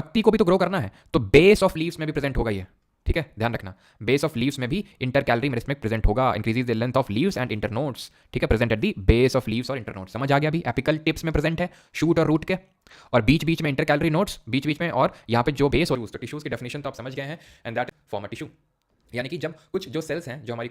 पत्ती को भी तो ग्रो करना है, तो बेस ऑफ लीव्स में भी प्रेजेंट होगा ये, ठीक है, ध्यान रखना। बेस ऑफ लीव्स में भी इंटरकैलरी मेरिस्टेम प्रेजेंट होगा, increases the length of leaves and internodes, ठीक है, present at the base of leaves और इंटरनोड्स। समझ आ गया अभी? एपिकल टिप्स में प्रेजेंट है, शूट और रूट के, और बीच बीच में इंटरकैलरी नोड्स, बीच बीच में, और यहाँ पे जो बेस और टिश्यूज की डेफिनेशन तो आप समझ गए हैं, and that form a tissue. यानी कि जब कुछ जो सेल्स हैं, जो हमारी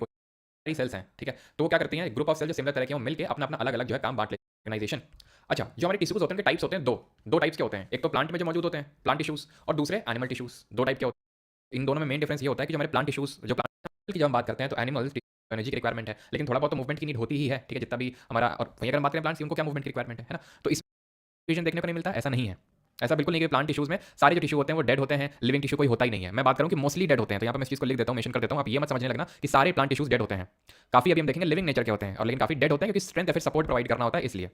सेल्स हैं, ठीक है, तो वो क्या करती हैं, ग्रुप ऑफ सेल जो सिमिलर तरह के मिलकर अपना अपना अलग अलग जो है काम बांट लेते हैं, ऑर्गेनाइजेशन। अच्छा, जो हमारे टिश्यूज होते हैं, टाइप्स होते हैं दो, दो टाइप्स के होते हैं। एक तो प्लांट में जो मौजूद होते हैं प्लांट टिश्यूज, और दूसरे एनिमल टिश्यूज। दो टाइप के होते हैं। इन दोनों में मेन डिफरेंस ये होता है कि जो हमारे प्लांट टिश्यूज, जो प्लांट की जब हम बात करते हैं, तो एनिमल्स एनर्जी की रिक्वायरमेंट है, लेकिन थोड़ा बहुत तो मूवमेंट की नीड होती ही है, ठीक है, जितना भी हमारा। और वहीं अगर हम बात करें प्लांट्स की, उनको क्या मूवमेंट की रिक्वायरमेंट है ना। तो इस विजन देखने को नहीं मिलता, ऐसा नहीं है। ऐसा बिल्कुल नहीं कि प्लांट टिश्यूज में सारे जो टिश्यू होते हैं वो डेड होते हैं, लिविंग टिश्यू कोई होता ही नहीं है। मैं बात करूं कि मोस्टली डेड होते हैं, तो यहाँ पे मैं इस चीज को लिख देता हूं, मेंशन कर देता हूं, आप ये मत समझने लगना कि सारे प्लांट टिश्यूज डेड होते हैं। काफी अभी हम देखेंगे लिविंग नेचर के होते हैं, और लेकिन काफी डेड होते हैं क्योंकि स्ट्रेंथ या फिर सपोर्ट प्रोवाइड करना होता है इसलिए।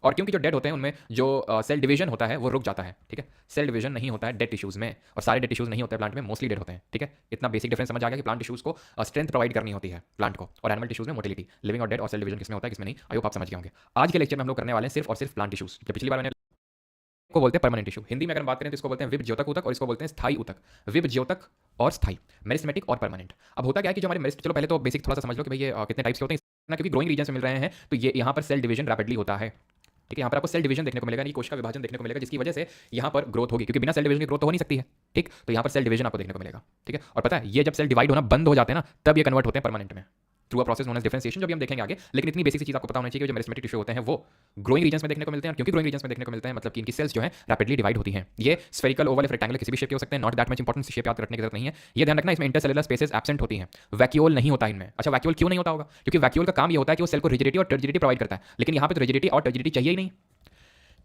और क्योंकि जो डेड होते हैं उनमें जो सेल डिवीजन होता है वो रुक जाता है, ठीक है। सेल डिवीजन नहीं होता है डेड टिश्यूज में, और सारे डेड टिश्यूज नहीं होते हैं प्लांट में, मोस्टली डेड होते हैं, ठीक है। इतना बेसिक डिफरेंस समझ आ गया कि प्लांट टिश्यूज को स्ट्रेंथ प्रोवाइड करनी होती है प्लांट को, और एनिमल टिश्यूज में मोटिलिटी। लिविंग और डेड और सेल डिवीजन किसमें होता है, किसमें नहीं, आई होप आप समझ गए होंगे। आज के लेक्चर में हम लोग करने वाले हैं सिर्फ और सिर्फ प्लांट टिश्यूज। जब पिछली बार मैंने को बोलते हैं परमानेंट टिश्यू, हिंदी में अगर हम बात करें तो इसको बोलते हैं विभज्योतक ऊतक, और इसको बोलते हैं स्थायी ऊतक। विभज्योतक और स्थायी, मेरिस्टेमेटिक और परमानेंट। अब होता क्या है कि जो हमारे मेरिस्ट, चलो पहले तो बेसिक थोड़ा सा समझ लो कि भाई ये कितने टाइप्स के होते हैं ना, क्योंकि ग्रोइंग रीजन से मिल रहे हैं, तो ये यहाँ पर सेल डिवीजन रैपिडली होता है, ठीक है। यहाँ पर आपको सेल डिवीजन देखने को मिलेगा, नहीं कोशिका विभाजन देखने को मिलेगा, जिसकी वजह से यहाँ पर ग्रोथ होगी, क्योंकि बिना सेल डिवीजन की ग्रोथ तो हो नहीं सकती है, ठीक। तो यहाँ पर सेल डिवीजन आपको देखने को मिलेगा, ठीक है। और पता है ये जब सेल डिवाइड होना बंद हो जाते हैं ना, तब ये कन्वर्ट होते हैं परमानेंट में, through a process known as differentiation, जो भी हम देखेंगे आगे। लेकिन इतनी बेसिक चीज आपको पता होनी चाहिए कि जो मेरिस्टेमेटिक टिश्यू होते हैं वो ग्रोइंग रीजन में देखने को मिलते हैं, क्योंकि ग्रोइंग रीजन में देखने को मिलते हैं मतलब कि इनकी सेल्स जो है रैपिडली डिवाइड होती हैं। ये स्फेरिकल, ओवल या रेक्टेंगुलर किसी भी शेप के हो सकते हैं, not that much important, shape याद रखने की जरूरत नहीं है। ये ध्यान रखना इसमें इंटरसेलुलर स्पेसेस एब्सेंट होती हैं, वैक्यूल नहीं होता इनमें। अच्छा, वैक्यूल क्यों नहीं होता होगा? क्योंकि वैक्यूल का काम ये होता है कि वो सेल को रिजिडिटी और टर्जिडिटी प्रोवाइड करता है, लेकिन यहाँ पे तो रिजिडिटी और टर्जिडिटी चाहिए ही नहीं।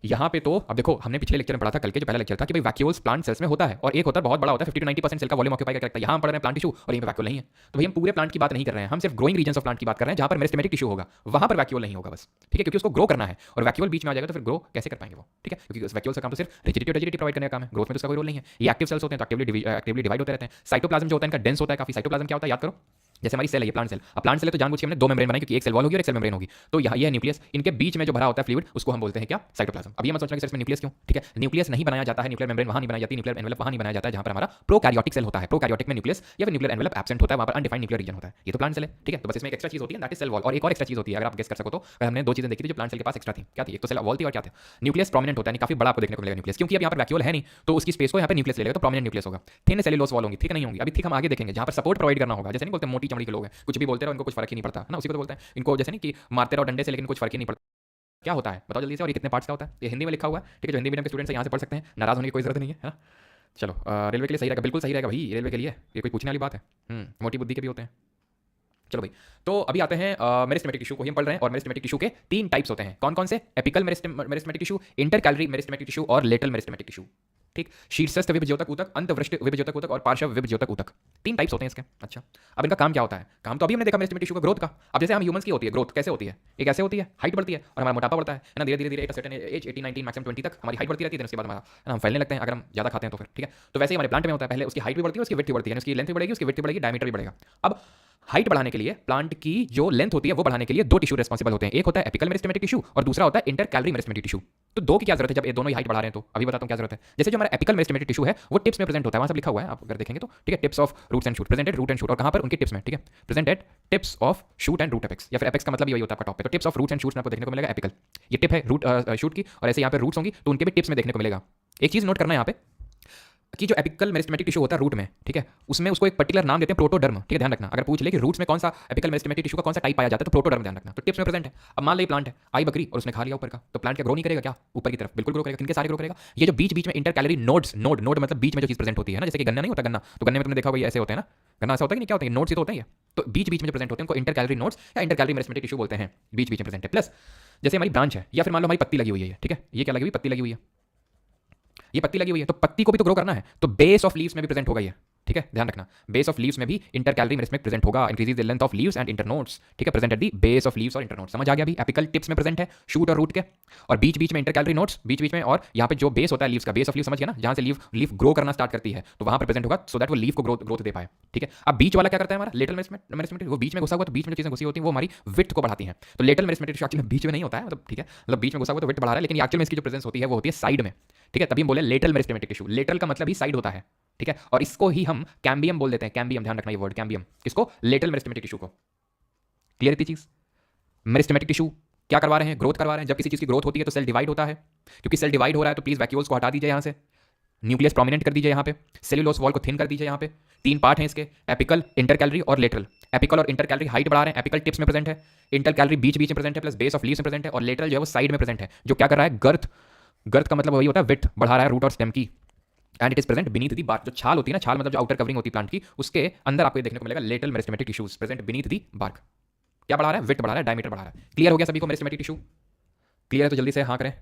यहाँ पे तो अब देखो, हमने पिछले लेक्चर में पढ़ा था, कल के जो पहला लेक्चर था, कि भाई वैक्यूल्स प्लांट सेल्स में होता है, और एक होता है बहुत बड़ा होता है, 50 to 90% सेल का वॉल्यूम ऑक्यूपाई करता है। यहाँ हम पढ़ रहे हैं प्लांट टिश्यू, और यहीं पे वैक्यूल नहीं है। तो भाई हम पूरे प्लांट की बात नहीं कर रहे हैं, हम सिर्फ ग्रोइंग रीजन ऑफ प्लांट की बात कर रहे हैं, जहाँ पर मेरिस्टेमेटिक टिश्यू होगा वहाँ पर वैक्यूल नहीं होगा बस, ठीक है, क्योंकि उसको ग्रो करना है, और वैक्यूल बीच में आ जाएगा तो फिर ग्रो कैसे कर पाएंगे वो, ठीक है, क्योंकि उस वैक्यूल का काम तो सिर्फ रिजिडिटी और टर्जिडिटी प्रोवाइड करने का काम है, ग्रोथ में तो उसका कोई रोल नहीं है। ये एक्टिव सेल्स होते हैं तो एक्टिवली डिवाइड होते रहते हैं। साइटोप्लाज्म जो होता है इनका डेंस होता है काफी। साइटोप्लाज्म क्या होता है याद करो, जैसे हमारी सेल है, ये प्लांट सेल। अब प्लांट सेल है तो जानबूझ के हमने दो मेम्ब्रेन बनाई, क्योंकि एक सेल वॉल होगी और एक सेल मेम्ब्रेन होगी। तो यहाँ ये न्यूक्लियस, इनके बीच में जो भरा होता है फ्लूइड, उसको हम बोलते हैं क्या, साइटोप्लाज्म। अब ये मत सोचना कि इसमें न्यूक्लियस क्यों, ठीक है। न्यूक्लियस नहीं बनाया जाता है, न्यूक्लियर मेम्ब्रेन वहां नहीं बनाई जाती, न्यूक्लियर एनवेलप वहां नहीं बनाया जाता है जहां पर हमारा प्रोकैरियोटिक सेल होता है। प्रोकैरियोटिक में न्यूक्लियस या फिर न्यूक्लियर एनवेलप एब्सेंट होता है, वहां पर अनडिफाइंड न्यूक्लियर रीजन होता है। ये तो प्लांट सेल है, ठीक है। तो बस इसमें एक एक्स्ट्रा चीज होती है, दैट इज सेल वॉल, और एक और एक्स्ट्रा चीज होती है, अगर आप गेस कर सको तो। हमने दो चीजें देखी थी जो प्लांट सेल के पास एक्स्ट्रा थी, क्या थी? एक तो सेल वॉल थी, और क्या था, न्यूक्लियस प्रोमिनेंट होता है, काफी बड़ा आपको देखने को मिलेगा न्यूक्लियस, क्योंकि अब यहाँ पर वैक्यूल है नहीं, तो उसकी स्पेस को यहाँ पे न्यूक्लियस ले लेगा, तो प्रोमिनेंट न्यूक्लियस होगा। थिन सेलुलोज वॉल होंगी, ठीक नहीं होंगी, अभी ठीक हम आगे देखेंगे, जहां पर सपोर्ट प्रोवाइड करना होगा। जैसे नहीं बोलते मोटी चमड़ी के लोग हैं, कुछ भी बोलते रहो, इनको कुछ फर्क ही नहीं पड़ता है ना, उसी को तो बोलते हैं इनको, जैसे नहीं कि मारते रहो डंडे से लेकिन कुछ फर्क ही नहीं पड़ता। क्या होता है बताओ जल्दी से, और ये कितने पार्ट्स का होता है? ये हिंदी में लिखा हुआ है, ठीक है, जो हिंदी मीडियम के स्टूडेंट्स हैं यहाँ से पढ़ सकते हैं, नाराज होने की कोई जरूरत नहीं है ना। चलो, रेलवे के लिए सही रहेगा, बिल्कुल सही रहेगा भाई, रेलवे के लिए ये कोई पूछने वाली बात है। मोटी बुद्धि के भी होते हैं। चलो भाई, तो अभी आते हैं मेरिस्टेमेटिक टिश्यू को ही हम पढ़ रहे हैं, और मेरिस्टेमेटिक टिश्यू के तीन टाइप्स होते हैं। कौन कौन से? Apical meristematic tissue, intercalary meristematic tissue, और लेटरल मेरिस्टेमेटिक टिश्यू, ठीक। शीर्षस्थ विभज्योतक ऊतक, अंतवृष्ट विभज्योतक ऊतक, और पार्श्व विभज्योतक ऊतक, तीन टाइप्स होते हैं इसके। अच्छा, अब इनका काम क्या होता है? काम तो अभी हमने देखा मेरिस्टेमेटिक टिश्यू का, ग्रोथ का। अब जैसे हम ह्यूमंस की होती है ग्रोथ, कैसे होती है? एक ऐसे होती है, हाइट बढ़ती है और हमारा मोटापा बढ़ता है ना, धीरे धीरे एक सर्टेन एज 18 19 मैक्सिमम 20 तक हमारी हाइट बढ़ती रहती है, उसके बाद हमारा हम फैलने लगते हैं अगर हम ज्यादा खाते हैं तो फिर, ठीक है। तो वैसे ही हमारे प्लांट में होता है, पहले उसकी हाइट भी बढ़ती है, उसकी विड्थ भी बढ़ती है, उसकी लेंथ भी बढ़ेगी, उसकी विड्थ भी बढ़ेगी, डायमीटर भी बढ़ेगा। अब हाइट बढ़ाने के लिए, प्लांट की जो लेंथ होती है वो बढ़ाने के लिए दो टिश्यू रिस्पॉन्सिबल होते हैं, एक होता है एपिकल मेरिस्टेमेटिक टिश्यू और दूसरा होता है इंटरकैलरी मेरिस्टेमेटिक टिश्यू। तो दो की क्या जरूरत है जब ये दोनों ही हाइट बढ़ा रहे हैं? तो अभी बताता हूं क्या जरूरत है। जैसे जो हमारा एपिकल मेरिस्टेमेटिक टिश्यू है वो टिप्स में प्रेजेंट होता है, वहां सब लिखा हुआ है, आप अगर देखेंगे तो, ठीक है। Tips of roots and shoot, presented root and shoot, और कहां पर? उनके टिप्स में, ठीक है, presented tips of shoot and root apex, या फिर एपेक्स का मतलब यही होता है आपका टॉप पे। तो tips of roots and shoots में आपको देखने को मिलेगा एपिकल, ये टिप है रूट शूट की, और ऐसे यहाँ पे रूट्स होंगी तो उनके भी टिप्स में देखने को मिलेगा। एक चीज नोट करना यहाँ पे कि जो एपिकल मेरिस्टेमेटिक टिश्यू होता है रूट में, ठीक है, उसमें उसको एक पर्टिकुलर नाम देते हैं प्रोटोडर्म, ठीक है, ध्यान रखना। अगर पूछ ले कि रूट्स में कौन सा एपिकल मेरिस्टेमेटिक टिश्यू का कौन सा टाइप पाया जाता है तो प्रोटोडर्म ध्यान रखना। तो टिप्स में प्रेजेंट है। अब मान लो प्लांट है, आई बकरी, और उसने खा लिया ऊपर का, तो प्लांट क्या ग्रो नहीं करेगा क्या ऊपर की तरफ? बिल्कुल ग्रो करेगा। किनके सारे ग्रो करेगा? ये जो बीच बीच में इंटरकैलरी नोड्स, नोड मतलब बीच में जो चीज प्रेजेंट होती है ना, जैसे कि गन्ना नहीं होता, गन्ना तो गन्ने में तुमने देखा होगा ये ऐसे होते हैं ना, गन्ना ऐसा होता है कि नहीं, क्या होता है? नोड्स ही तो होते हैं ये, तो बीच बीच में जो प्रेजेंट होते हैं उनको इंटरकैलरी नोड्स या इंटरकैलरी मेरिस्टेमेटिक टिश्यू बोलते हैं, बीच बीच में प्रेजेंट है। प्लस जैसे हमारी ब्रांच है, या फिर मान लो हमारी पत्ती लगी हुई है, ठीक है, ये क्या लगी हुई? पत्ती लगी हुई है, ये पत्ती लगी हुई है, तो पत्ती को भी तो ग्रो करना है, तो बेस ऑफ लीव्स में भी प्रेजेंट होगा ये, ठीक है, ध्यान रखना। बेस ऑफ लीव्स में भी इंटरकैलरी मेरिस्टेम प्रेजेंट होगा, increases the length of leaves and internodes, ठीक है, present at the base of leaves और इंटरनोड्स। समझ आ गया अभी? एपिकल टिप्स में प्रेजेंट है, शूट और रूट के, और बीच बीच में इंटरकैलरी नोड्स, बीच बीच में, और यहाँ पे जो बेस होता है लीव्स का, बेस ऑफ लीव समझ गया ना, जहाँ से लीफ ग्रो करना स्टार्ट करती है, तो वहां पर प्रेजेंट होगा, सो दैट वो लीफ को ग्रोथ दे पाए, ठीक है। अब बीच वाला क्या करता है हमारा? लेटरल मेरिस्टेमेटिक, वो बीच में घुसा हुआ, तो बीच में जो चीजें घुसी होती हैं वो हमारी विड्थ को बढ़ाती हैं। तो लेटरल मेरिस्टेमेटिक एक्चुअली बीच में नहीं होता है, मतलब ठीक है, मतलब बीच में घुसा हुआ तो विड्थ बढ़ा रहा है, लेकिन एक्चुअली में इसकी जो प्रेजेंस होती है वो होती है साइड में, ठीक है, तभी हम बोले लेटरल मेरिस्टेमेटिक टिश्यू। लेटरल का मतलब ही साइड होता है, ठीक है, और इसको ही हम कैम्बियम बोल देते हैं। कैम्बियम, ध्यान रखना ये वर्ड कैम्बियम, किसको? लेटरल मेरिस्टेमेटिक टिश्यू को। क्लियर इतनी चीज? मेरिस्टेमेटिक टिश्यू क्या करवा रहे हैं? ग्रोथ करवा रहे हैं। जब किसी चीज की ग्रोथ होती है तो सेल डिवाइड होता है, क्योंकि सेल डिवाइड हो रहा है तो प्लीज वैक्यूल्स को हटा दीजिए यहां से, न्यूक्लियस प्रोमिनेंट कर दीजिए यहाँ पे, सेल्यूलोस वॉल को थिन कर दीजिए यहाँ पे। तीन पार्ट हैं इसके, एपिकल, इंटरकैलरी और लेटरल। एपिकल और इंटरकैलरी हाइट बढ़ा रहे हैं, एपिकल टिप्स में प्रेजेंट है, इंटरकैलरी बीच बीच में प्रेजेंट है, प्लस बेस ऑफ लीव्स में प्रेजेंट है, और लेटरल जो है वो साइड में प्रेजेंट है, जो क्या कर रहा है? गर्थ। गर्थ का मतलब वही होता है विड्थ, बढ़ा रहा है रूट और स्टेम की। And it is present beneath the bark. जो छाल होती है ना, छाल मतलब जो आउटर कवरिंग होती है प्लांट की, उसके अंदर आपको देखने को मिलेगा lateral meristematic tissues present beneath the bark. क्या बढ़ा रहा है? विड्थ बढ़ा रहा है, डायमीटर बढ़ा रहा है। क्लियर हो गया सभी को मेरिस्टेमेटिक टिश्यू? क्लियर है तो जल्दी से हाँ करें।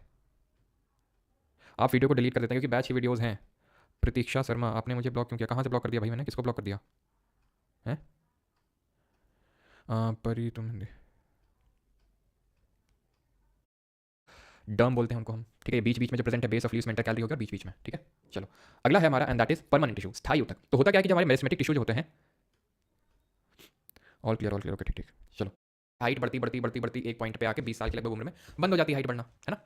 आप वीडियो को डिलीट कर देते हैं क्योंकि बैच की वीडियोस हैं। प्रतीक्षा शर्मा, आपने मुझे ब्लॉक क्यों किया? कहाँ से ब्लॉक कर दिया भाई मैंने? किसको ब्लॉक कर दिया है? परी तुम डर्म बोलते हैं उनको हम, ठीक है। बीच बीच में जो प्रेजेंट है, बेस ऑफ लीव्स में इंटरकैलरी होकर बीच बीच में, ठीक है। चलो अगला है हमारा, and that is permanent tissue, स्थायी ऊतक। तो होता क्या है कि जो हमारे मेरिस्टेमेटिक टिश्यू जो होते हैं, ऑल क्लियर ओके, ठीक ठीक। चलो हाइट बढ़ती बढ़ती बढ़ती बढ़ती एक पॉइंट पे आके 20 साल की लगभग उम्र में बंद हो जाती है हाइट बढ़ना, है ना।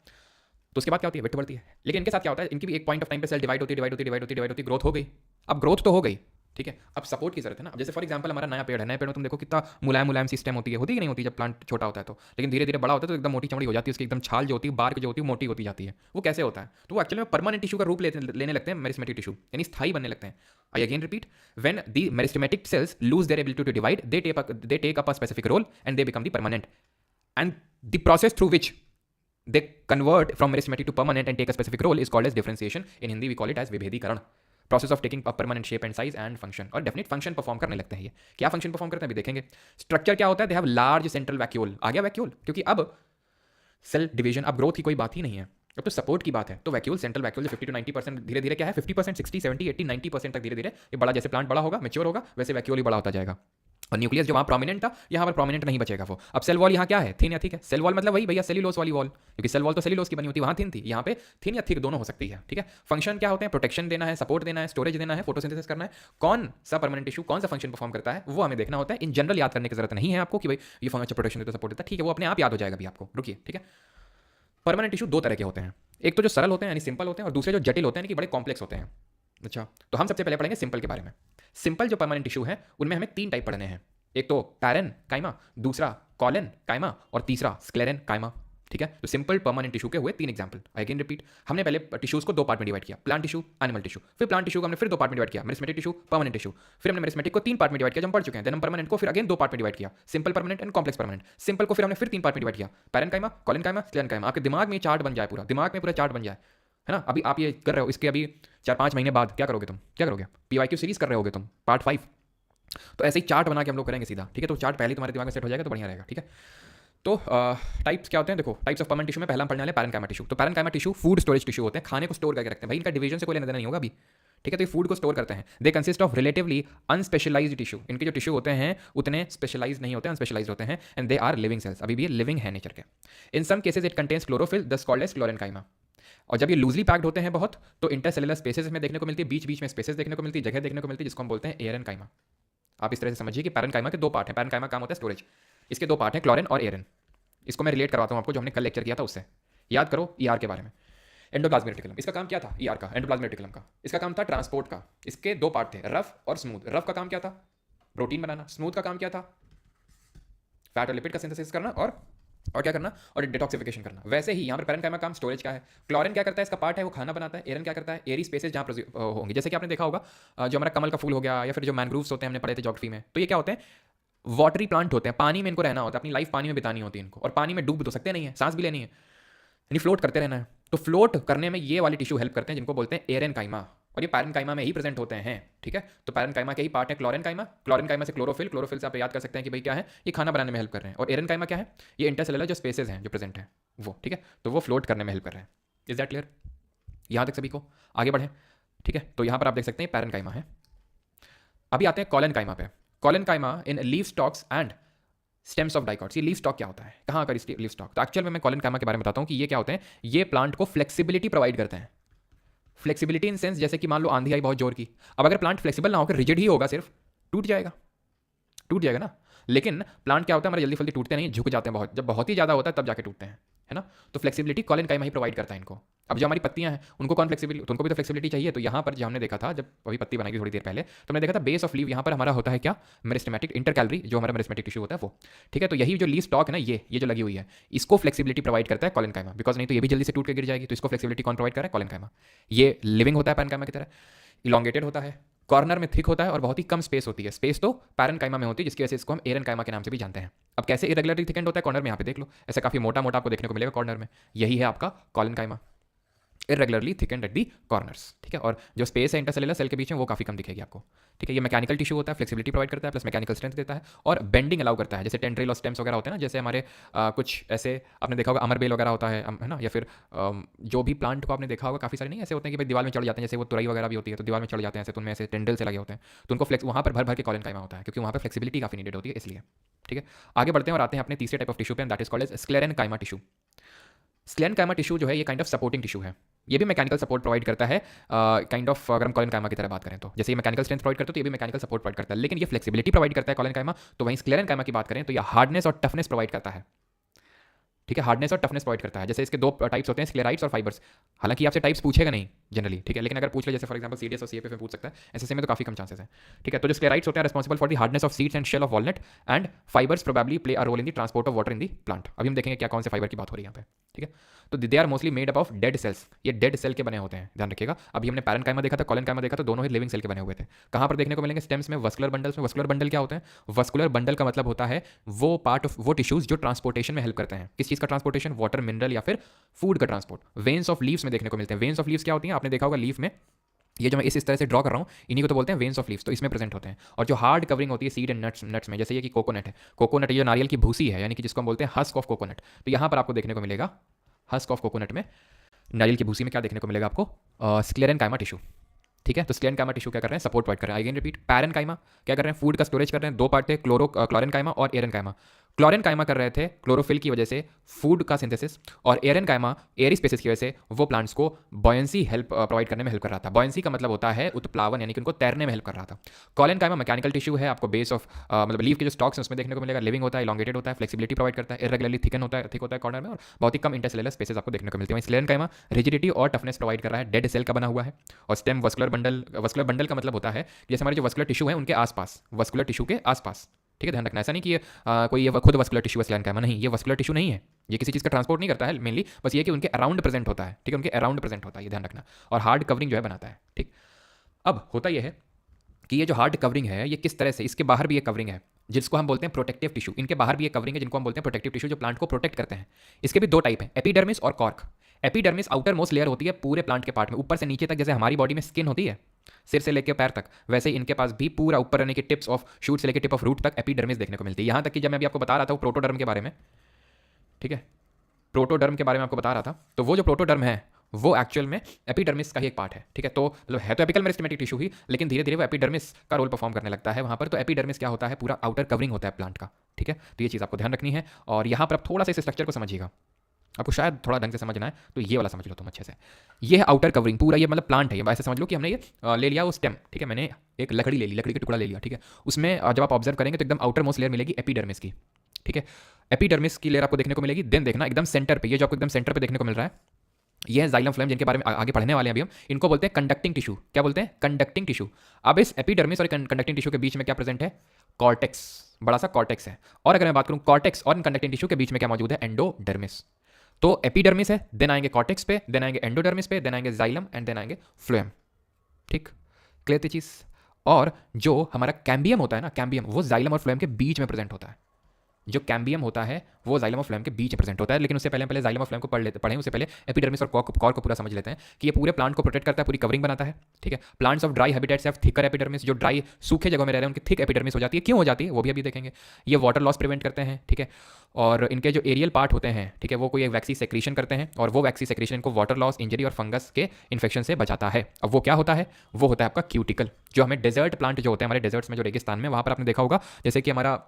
तो उसके बाद क्या होती है? विड्थ बढ़ती है। लेकिन इनके साथ क्या होता है? इनकी भी एक पॉइंट ऑफ टाइम पे सेल डिवाइड होती है, डिवाइड होती है, डिवाइड होती है, डिवाइड होती है, ग्रोथ हो गई। अब ग्रोथ तो हो गई, ठीक है, अब सपोर्ट की जरूरत है ना। अब जैसे फॉर एग्जांपल हमारा नया पेड़ है, नए पेड़ में तुम देखो कितना मुलायम मुलायम सिस्टम होती है कि नहीं होती जब प्लांट छोटा होता है तो, लेकिन धीरे धीरे बड़ा होता है तो एकदम मोटी चमड़ी हो जाती है उसकी, एकदम छाल जो होती है, बार्क जो होती है, मोटी होती जाती है। वो कैसे होता है? तो वो एक्चुअली में परमानेंट टिश्यू का रूप लेने लगते हैं, मेरिस्टेमेटिक टिश्यू, यानी स्थायी बनने लगते हैं। I again repeat, when the meristematic cells lose their ability to divide, they take up a specific role and they become the permanent. And the process through which they convert from meristematic to permanent and take a specific role is called as differentiation. In Hindi we call it as विभेदीकरण। Process of taking permanent shape and size and function, और definite function perform करने लगते हैं। ये क्या function perform करते हैं अभी देखेंगे। स्ट्रक्चर क्या होता है? They have large central vacuole. आ गया वैक्यूल, क्योंकि अब सेल डिवीजन, अब ग्रोथ की कोई बात ही नहीं है, अब तो सपोर्ट की बात है। तो वैक्यूल, सेंट्रल वैक्यूल 50 to 90% धीरे धीरे क्या है, 50%, 60, 70, 80, 90% तक धीरे धीरे ये बड़ा, जैसे प्लांट बड़ा होगा, मेच्योर होगा, वैसे वैक्यूल ही बड़ा होता जाएगा। और न्यूक्लियस जो वहाँ प्रोमिनेंट था, यहाँ पर प्रोमिनेंट नहीं बचेगा वो। अब सेल वॉल यहाँ क्या है? थिन या थिक है। सेल वॉल मतलब वही भैया सेल्यूलोस वाली वॉल, क्योंकि सेल वॉल तो सेल्यूलोस की बनी होती है, वहाँ थिन थी, यहाँ पे थिन या थिक दोनों हो सकती है, ठीक है। फंक्शन क्या होते हैं? प्रोटेक्शन देना है, सपोर्ट देना है, स्टोरेज देना है, फोटोसिंथेसिस करना है। कौन सा परमानेंट टिश्यू कौन सा फंक्शन परफॉर्म करता है वो हमें देखना होता है। इन जनरल याद करने की जरूरत नहीं है आपको कि भाई ये फंक्शन प्रोटेक्शन देता, सपोर्ट देता, ठीक है, वो अपने आप याद हो जाएगा। अभी आपको रुकिए, ठीक है। परमानेंट टिश्यू दो तरह के होते हैं, एक तो जो सरल होते हैं यानी सिंपल होते हैं, और दूसरे जो जटिल होते हैं यानी कि बड़े कॉम्प्लेक्स होते हैं। अच्छा, तो हम सबसे पहले पढ़ेंगे सिंपल के बारे में। सिंपल जो परमानेंट टिश्यू है उनमें हमें तीन टाइप पढ़ने हैं, एक तो पैरेन काइमा, दूसरा कॉलन काइमा, और तीसरा स्क्लेरेन काइमा, ठीक है। तो सिंपल परमानेंट टिश्यू के हुए तीन एग्जांपल। अगेन रिपीट, हमने पहले टिश्यूज को दो पार्ट में डिवाइड किया, प्लांट टिश्यू, एनिमल टिश्यू। फिर प्लांट टिश्यू को हमने फिर दो पार्ट में डिवाइड किया, मेरिस्टेमेटिक टिश्यू, परमानेंट टिश्यू। फिर हमने मेरिस्टेमेटिक को तीन पार्ट में डिवाइड किया, जो हम पढ़ चुके हैं। देन हम परमानेंट को फिर अगेन दो पार्ट में डिवाइड किया, simple permanent and complex permanent. Simple को फिर हमने फिर तीन पार्ट में डिवाइड किया, पैरेन काइमा, कॉलन काइमा, स्क्लेरेन काइमा। आपके दिमाग में चार्ट बन जाए, पूरा दिमाग में पूरा चार्ट बन जाए, है ना। अभी आप ये कर रहे हो, इसके अभी 4-5 महीने बाद क्या करोगे तुम? क्या करोगे? PYQ सीरीज कर रहे होगे तुम, पार्ट 5। तो ऐसे ही चार्ट बना के हम लोग करेंगे सीधा, ठीक है। तो चार्ट पहले तुम्हारे दिमाग में सेट हो जाएगा तो बढ़िया रहेगा, ठीक है। तो टाइप्स क्या होते हैं? देखो, टाइप्स ऑफ परमानेंट टिश्यू में पहला हम पढ़ने वाले पैरेनकाइमा टिश्यू। तो parenchyma tissue food storage tissue होते हैं, खाने को स्टोर करके रखते हैं भाई, इनका डिवीजन से कोई लेना देना नहीं होगा अभी, ठीक है। तो ये फूड को स्टोर करते हैं। They consist of relatively unspecialised tissue. इनके जो टिश्यू होते हैं उतने स्पेशलाइज नहीं होते, अनस्पेशलाइज होते हैं। And they are living cells, अभी भी ये लिविंग है नेचर के। In some cases it contains chlorophyll, this called as chlorenchyma. और जब ये लूजली पैक्ड होते हैं बहुत, तो इंटरसेलुलर स्पेसेस में देखने को मिलती है, बीच बीच में स्पेसेस देखने को मिलती है, जगह देखने को मिलती है, जिसको हम बोलते हैं एरेनकाइमा। आप इस तरह से समझिए कि पैरेनकाइमा के दो पार्ट हैं। पैरेनकाइमा काम होता है स्टोरेज, इसके दो पार्ट हैं, क्लोरेन और एरेन। इसको मैं रिलेट करवाता हूँ आपको, जो हमने कल लेक्चर किया था उससे। याद करो ER के बारे में। एंडोप्लाज्मिक रेटिकुलम, इसका काम क्या था? ER का, एंडोप्लाज्मिक रेटिकुलम का, इसका काम था ट्रांसपोर्ट का। इसके दो पार्ट थे, रफ और स्मूथ। रफ का काम क्या था? प्रोटीन बनाना। स्मूथ का काम क्या था? फैट और लिपिड का सिंथेसिस करना, और क्या करना? और डिटॉक्सिफिकेशन करना। वैसे ही यहाँ पर पैरेनकाइमा काम स्टोरेज का है। क्लोरीन क्या करता है? इसका पार्ट है वो खाना बनाता है। एरन क्या करता है? एरी स्पेसेस जहाँ होंगे, जैसे कि आपने देखा होगा जो हमारा कमल का फूल हो गया, या फिर जो मैनग्रूव्स होते हैं, हमने पढ़े थे ज्योग्राफी में। तो ये क्या होते हैं? वाटरी प्लांट होते हैं, पानी में इनको रहना होता है, अपनी लाइफ पानी में बितानी होती है इनको, और पानी में डूब तो सकते नहीं है, सांस भी लेनी है, यानी फ्लोट करते रहना है। तो फ्लोट करने में ये वाली टिश्यू हेल्प करते हैं, जिनको बोलते हैं एरेनकाइमा, और ये पैरेनकाइमा में ही प्रेजेंट होते हैं, ठीक है। तो पैरेनकाइमा के ही पार्ट है क्लोरेनकाइमा। क्लोरेनकाइमा से क्लोरोफिल, क्लोरोफिल से आप याद कर सकते हैं कि भाई क्या है, ये खाना बनाने में हेल्प कर रहे हैं। और एरेनकाइमा क्या है? ये इंटरसेलुलर जो स्पेसेस हैं जो प्रेजेंट है वो, ठीक है। तो वो फ्लोट करने में हेल्प कर रहे हैं। Is that clear? यहाँ तक सभी को? आगे बढ़े, ठीक है। तो यहाँ पर आप देख सकते हैं पैरेनकाइमा है। अभी आते हैं कॉलनकाइमा पे। Collenchyma in leave stocks and stems of dicots. ये लीव स्टॉक क्या होता है? कहाँ कर लीव स्टॉक? तो एक्चुअल में मैं कॉलनकाइमा के बारे में बताता हूँ कि ये क्या होते हैं। ये प्लांट को फ्लेक्सिबिलिटी प्रोवाइड करते हैं। फ्लेक्सिबिलिटी इन सेंस, जैसे कि मान लो आंधी आई बहुत जोर की, अब अगर प्लांट फ्लेक्सिबल ना होकर रिजिड ही होगा, सिर्फ टूट जाएगा, टूट जाएगा ना। लेकिन प्लांट क्या होता है, हमारे जल्दी फल्दी टूटते नहीं, झुक जाते हैं बहुत, जब बहुत ही ज़्यादा होता है तब जाके टूटते हैं, है ना। तो फ्लेक्सिबिलिटी कॉलनकाइमा ही प्रोवाइड करता है इनको। अब जो हमारी पत्तियां हैं उनको कौन फ्लेक्सिबिलिटी, उनको भी तो फ्लेक्सिबिलिटी चाहिए। तो यहाँ पर जो हमने देखा था, जब अभी पत्ती बनाई थी थोड़ी देर पहले, तो हमने देखा था बेस ऑफ लीव यहाँ पर हमारा होता है क्या, मेरिस्टेमेटिक इंटरकैलरी, जो हमारा मेरिस्टेमेटिक टिश्यू होता है वो। ठीक है, तो यही जो लीफ स्टॉक है ना, ये जो लगी हुई है, इसको फ्लेक्सिबिलिटी प्रोवाइड करता है कॉलेनकाइमा, बिकॉज नहीं तो ये भी जल्दी से टूट के गिर जाएगी। तो इसको फ्लेक्सिबिलिटी कौन प्रोवाइड कर रहा है, कॉलेनकाइमा। ये लिविंग होता है पैरेन्काइमा की तरह, इलोंगेटेड होता है, कॉर्नर में थिक होता है और बहुत ही कम स्पेस होती है। स्पेस तो पैरेन्काइमा में होती है, जिसकी वजह से इसको हम एरेनकाइमा के नाम से भी जानते हैं। अब कैसे इरेगुलरली थिकेंड होता है कॉर्नर में, यहाँ पे देख लो, ऐसे काफी मोटा मोटा आपको देखने को मिलेगा कॉर्नर में, यही है आपका collenchyma, irregularly thickened at the corners. ठीक है, और जो स्पेस है इंटरसेलुलर सेल के बीच में वो काफी कम दिखेगी आपको। ठीक है, ये मैकेनिकल टिश्यू होता है, फ्लेक्सिबिलिटी प्रोवाइड करता है, प्लस मैकेनिकल स्ट्रेंथ देता है और बेंडिंग अलाउ करता है। जैसे टेंड्रिल और स्टेम्स वगैरह होते हैं ना, जैसे हमारे कुछ ऐसे आपने देखा होगा अमरबेल वगैरह होता है ना, या फिर जो भी प्लांट को आपने देखा होगा काफी सारे नहीं ऐसे होते हैं कि भाई दीवार में चढ़ जाते हैं, जैसे वो तुरई वगैरह भी होती है तो दीवार में चढ़ जाते हैं ऐसे, तो उनमें ऐसे टेंड्रिल से लगे होते हैं, तो उनको फ्लेक्स वहाँ पर भर भर के कॉलेनकाइमा होता है, क्योंकि वहाँ पर फ्लेक्सिबिलिटी काफी नीडेड होती है इसलिए। ठीक है, आगे बढ़ते हैं और आते हैं अपने तीसरे टाइप ऑफ टिश्यू पे, that is called as sclerenchyma tissue. Sclerenchyma tissue जो है ये काइंड ऑफ सपोर्टिंग टिश्यू है, ये भी मैकेनिकल सपोर्ट प्रोवाइड करता है काइंड ऑफ, अगर हम कॉलेनकाइमा की तरह बात करें तो जैसे ये मैकेनिकल स्ट्रेंथ प्रोवाइड करता है तो ये भी मैकेनिकल सपोर्ट प्रोवाइड करता है, लेकिन ये फ्लेक्सिबिलिटी प्रोवाइड करता है कॉलेनकाइमा। तो वहीं स्क्लेरेनकाइमा की बात करें तो ये हार्डनेस और टफनेस प्रोवाइड करता है। ठीक है, हार्डनेस और टफनेस प्रोवाइड करता है। जैसे इसके दो टाइप्स होते हैं, स्क्लेराइट्स और फाइबर्स। हालांकि आपसे टाइप्स पूछेगा नहीं जनरली, ठीक है, लेकिन अगर पूछ ले जैसे फॉर एग्जांपल सीडीएस और सीएफए में पूछ सकता है, एसएससी में तो काफी कम चांसेस है। ठीक है, तो जो स्क्लेराइट्स होते हैं responsible for the hardness of seeds and shell of walnut, and fibres probably play a role in the transport of water in the plant. अभी हम देखेंगे क्या कौन से फाइबर की बात हो रही है यहाँ पे। ठीक है, तो they are mostly made up of dead cells, ये डेड सेल के बने होते हैं, ध्यान रखिएगा। अभी हमने पैरेन्काइमा देखा था, कॉलेनकाइमा देखा, तो दोनों ही लिविंग सेल के बने हुए थे। कहाँ पर देखने को मिलेंगे, स्टेम्स में, वस्कुलर बंडल्स में। वस्कुलर बंडल क्या होते हैं, वस्कुलर बंडल का मतलब होता है वो पार्ट ऑफ वो टिश्यूज जो ट्रांसपोर्टेशन में हेल्प करते हैं। किस चीज़ का ट्रांसपोर्टेशन, वाटर, मिनरल या फिर फूड का ट्रांसपोर्ट। वेन्स ऑफ लीव्स में देखने को मिलते हैं। वेन्स ऑफ लीव्स क्या होती हैं, आपने देखा होगा लीफ में, ये जो मैं इस तरह से ड्रॉ कर रहा हूँ, इन्हीं को तो बोलते हैं वेन्स ऑफ लीव्स, तो इसमें प्रेजेंट होते हैं। और जो हार्ड कवरिंग होती है सीड एंड नट्स में, जैसे ये कि कोकोनट है, कोकोनट ये नारियल की भूसी है, यानी कि जिसको हम बोलते हैं हस्क ऑफ कोकोनट, तो यहाँ पर आपको देखने को मिलेगा हस्क ऑफ कोकोनट में, नारियल की भूसी में क्या देखने को मिलेगा आपको, स्क्लेरेनकाइमा टिश्यू। ठीक है, तो स्क्लेरेनकाइमा टिश्यू क्या कर रहे हैं, सपोर्ट प्रोवाइड कर रहे हैं। अगेन रिपीट, पैरेन्काइमा क्या कर रहे हैं, फूड का स्टोरेज कर रहे हैं। दो पार्ट थे, क्लोरेनकाइमा और एरेनकाइमा। क्लोरेनकाइमा कर रहे थे क्लोरोफिल की वजह से फूड का सिंथेसिस, और एरेनकाइमा एयर स्पेसिस की वजह से वो प्लांट्स को बॉयंसी हेल्प प्रोवाइड करने में हेल्प कर रहा था। बॉयंसी का मतलब होता है उत्प्लावन, यानी कि उनको तैरने में हेल्प कर रहा था। कॉलेनकाइमा मैकेनिकल टिश्यू है, आपको बेस ऑफ मतलब लीफ के जो स्टॉक्स हैं उसमें देखने को मिलेगा, लिविंग होता है, इलोंगेटेड होता है, फ्लेक्सिबिलिटी प्रोवाइड करता है, इरेगुलरली थिक होता है कॉर्नर में, और बहुत ही कम इंटरसेलुलर स्पेसेस आपको देखने को मिलते हैं। स्क्लेरेनकाइमा रिजिडिटी और टफनेस प्रोवाइड कर रहा है, डेड सेल का बना हुआ है। और स्टेम वस्कुलर बंडल का मतलब होता है जैसे हमारे जो वस्कुलर टिश्यू है उनके आसपास, वस्कुलर टिश्यू के आसपास। ठीक है, ध्यान रखना, ऐसा नहीं कि ये कोई ये खुद वस्कुलर टिश्यू है स्क्लेरेनकाइमा, नहीं, ये वस्कुलर टिश्यू नहीं है, ये किसी चीज़ का ट्रांसपोर्ट नहीं करता है मेनली, बस ये कि उनके अराउंड प्रेजेंट होता है। ठीक है, उनके अराउंड प्रेजेंट होता है, ये ध्यान रखना, और हार्ड कवरिंग जो है बनाता है। ठीक, अब होता यह है कि ये जो हार्ड कवरिंग है ये किस तरह से, इसके बाहर भी एक कवरिंग है जिसको हम बोलते हैं प्रोटेक्टिव टिश्यू, इनके बाहर भी एक कवरिंग है जिनको हम बोलते हैं प्रोटेक्टिव टिश्यू, जो प्लांट को प्रोटेक्ट करते हैं। इसके भी दो टाइप हैं, एपिडर्मिस और cork. Epidermis outer most layer होती है पूरे प्लांट के पार्ट में, ऊपर से नीचे तक, जैसे हमारी बॉडी में स्किन होती है सिर से लेकर पैर तक, वैसे ही इनके पास भी पूरा ऊपर रहने के टिप्स ऑफ शूट से लेकर टिप ऑफ रूट तक एपिडर्मिस देखने को मिलती है। यहाँ तक कि जब मैं अभी आपको बता रहा था वो प्रोटोडर्म के बारे में, ठीक है, प्रोटोडर्म के बारे में आपको बता रहा था, तो वो जो प्रोटोडर्म है वो एक्चुअल में एपिडर्मिस का ही एक पार्ट है। ठीक है, तो मतलब है तो एपिकल मेरिस्टेमेटिक टिश्यू ही, लेकिन धीरे धीरे वो एपिडर्मिस का रोल परफॉर्म करने लगता है वहाँ पर। तो एपिडर्मिस क्या होता है, पूरा आउटर कवरिंग होता है प्लांट का। ठीक है, तो ये चीज़ आपको ध्यान रखनी है, और यहाँ पर आप थोड़ा सा इस स्ट्रक्चर को समझिएगा, आपको शायद थोड़ा ढंग से समझना है, तो ये वाला समझ लो तुम अच्छे से। ये है आउटर कवरिंग पूरा, ये मतलब प्लांट है, ये ऐसे समझ लो कि हमने ये ले लिया वो स्टेम, ठीक है, मैंने एक लकड़ी ले ली, लकड़ी का टुकड़ा ले लिया, ठीक है, उसमें जब आप ऑब्जर्व करेंगे तो एकदम आउटर मोस्ट लेयर मिलेगी एपिडर्मिस की। ठीक है, एपिडर्मिस की लेयर आपको देखने को मिलेगी, देन देखना एकदम सेंटर पे, ये जो आपको एकदम सेंटर पे देखने को मिल रहा है, ये है जाइलम फ्लोएम, जिनके बारे में आगे पढ़ने वाले हैं अभी हम। इनको बोलते हैं कंडक्टिंग टिश्यू। क्या बोलते हैं, कंडक्टिंग टिश्यू। अब इस एपिडर्मिस और कंडक्टिंग टिश्यू के बीच में क्या प्रेजेंट है, कॉर्टेक्स, बड़ा सा कॉर्टेक्स है। और अगर मैं बात करूं कॉर्टेक्स और कंडक्टिंग टिश्यू के बीच में क्या मौजूद है, एंडोडर्मिस। तो एपिडर्मिस है, देन आएंगे कॉर्टेक्स पे, देन आएंगे एंडोडर्मिस पे, देन आएंगे जाइलम, एंड देन आएंगे फ्लोएम। ठीक, क्लियर चीज। और जो हमारा कैम्बियम होता है ना, कैम्बियम वो जाइलम और फ्लोएम के बीच में प्रेजेंट होता है। जो कैम्बियम होता है वो जाइलम और फ्लोएम के बीच में प्रेजेंट होता है, लेकिन उससे पहले जाइलम और फ्लोएम को पढ़ें, उससे पहले एपिडर्मिस और कॉर्क को पूरा समझ लेते हैं कि ये पूरे प्लांट को प्रोटेक्ट करता है, पूरी कवरिंग बनाता है। ठीक है, plants of dry habitats have thicker epidermis, जो ड्राई सूखे जगहों में रह रहे हैं उनकी थिक एपिडर्मिस हो जाती है। क्यों हो जाती है वो भी अभी देखेंगे। ये वाटर लॉस प्रिवेंट करते हैं, ठीक है, और इनके जो एरियल पार्ट होते हैं, ठीक है, वो कोई एक वैक्सी सेक्रीशन करते हैं, और वो वैक्सी सेक्रीशन इनको वाटर लॉस, इंजरी और फंगस के इन्फेक्शन से बचाता है। अब वो क्या होता है, वो होता है आपका क्यूटिकल, जो हमें डेजर्ट प्लांट जो होते हैं हमारे डेजर्ट्स में, जो रेगिस्तान में, वहाँ पर आपने देखा होगा जैसे कि हमारा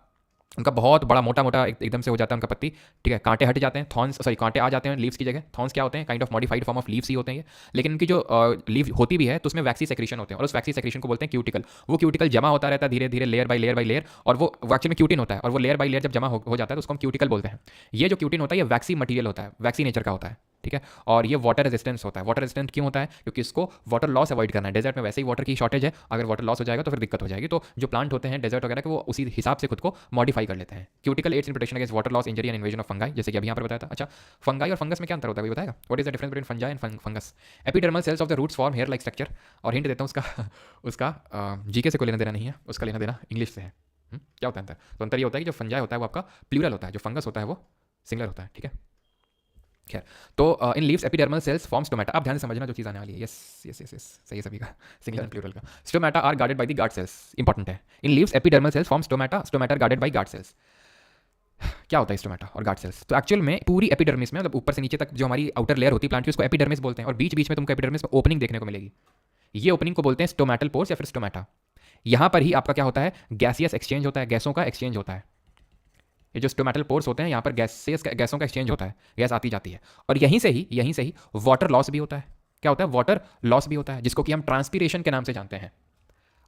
उनका बहुत बड़ा मोटा मोटा एकदम से हो जाता है उनका पत्ती। ठीक है, कांटे हट जाते हैं, थॉर्न्स, सॉरी कांटे आ जाते हैं लीव्स की जगह। थॉर्न्स क्या होते हैं, kind of modified form of leaves ही होते हैं ये, लेकिन उनकी जो लीव होती भी है तो उसमें वैक्सी सेक्रीशन होते हैं, और उस वैक्सी सेक्रीशन को बोलते हैं क्यूटिकल। वो क्यूटिकल जमा होता रहता है धीरे धीरे, layer by layer by layer, और वो एक्चुअली में क्यूटिन होता है, और वो लेयर बाय लेयर जब जमा हो जाता है तो उसको हम क्यूटिकल बोलते हैं। ये जो क्यूटिन होता है ये वैक्सी मटीरियल होता है, वैक्सी नेचर का होता है। ठीक है। और ये वाटर रेजिस्टेंस होता है। वाटर रेजिस्टेंट क्यों होता है? क्योंकि इसको वाटर लॉस अवॉइड करना है। डेजर्ट में वैसे ही वाटर की शॉर्टेज है, अगर वाटर लॉस हो जाएगा तो फिर दिक्कत हो जाएगी। तो जो प्लांट होते हैं डेजर्ट वगैरह के, वो उसी हिसाब से खुद को मॉडिफाई कर लेते हैं। Cuticle aids in protection against water loss, injury and invasion of fungi, जैसे कि अभी यहाँ पर बताया था। अच्छा, फंगाई और फंगस में क्या अंतर होता है, ये बताएगा? What is the difference between fungi and fungus? Epidermal cells of the roots form hair like structure. और हिंट देता हूँ उसका उसका जीके से कोई लेना देना नहीं है, उसका लेना देना इंग्लिश से है। क्या होता है अंतर? तो अंतर ये होता है कि जो फंजाई होता है वो आपका प्लूरल होता है, जो फंगस होता है वो सिंगुलर होता है। ठीक है, खैर। तो इन leaves epidermal cells form stomata. आप ध्यान से समझना जो चीज़ आने वाली है। यस यस यस यस, सही है सभी का, सिंगुलर एंड प्लूरल का। Stomata are guarded by the guard cells, important है। In leaves epidermal cells form stomata, stomata guarded by guard cells. क्या होता है स्टोमेटा और गार्ड सेल्स? तो एक्चुअल में पूरी एपिडर्मिस में, मतलब ऊपर से नीचे तक जो हमारी आउटर लेयर होती है प्लांट की, उसको एपिडर्मिस बोलते हैं। और बीच बीच में तुमको एपिडर्मिस में ओपनिंग देखने को मिलेगी। ये ओपनिंग को बोलते हैं स्टोमेटल पोर्स या फिर स्टोमेटा। यहाँ पर ही आपका क्या होता है, गैसियस एक्सचेंज होता है, गैसों का एक्सचेंज होता है। ये जो स्टोमेटल पोर्स होते हैं, यहाँ पर गैसों का एक्सचेंज होता है, गैस आती जाती है। और यहीं से ही वाटर लॉस भी होता है। क्या होता है? वाटर लॉस भी होता है, जिसको कि हम ट्रांसपीरेशन के नाम से जानते हैं।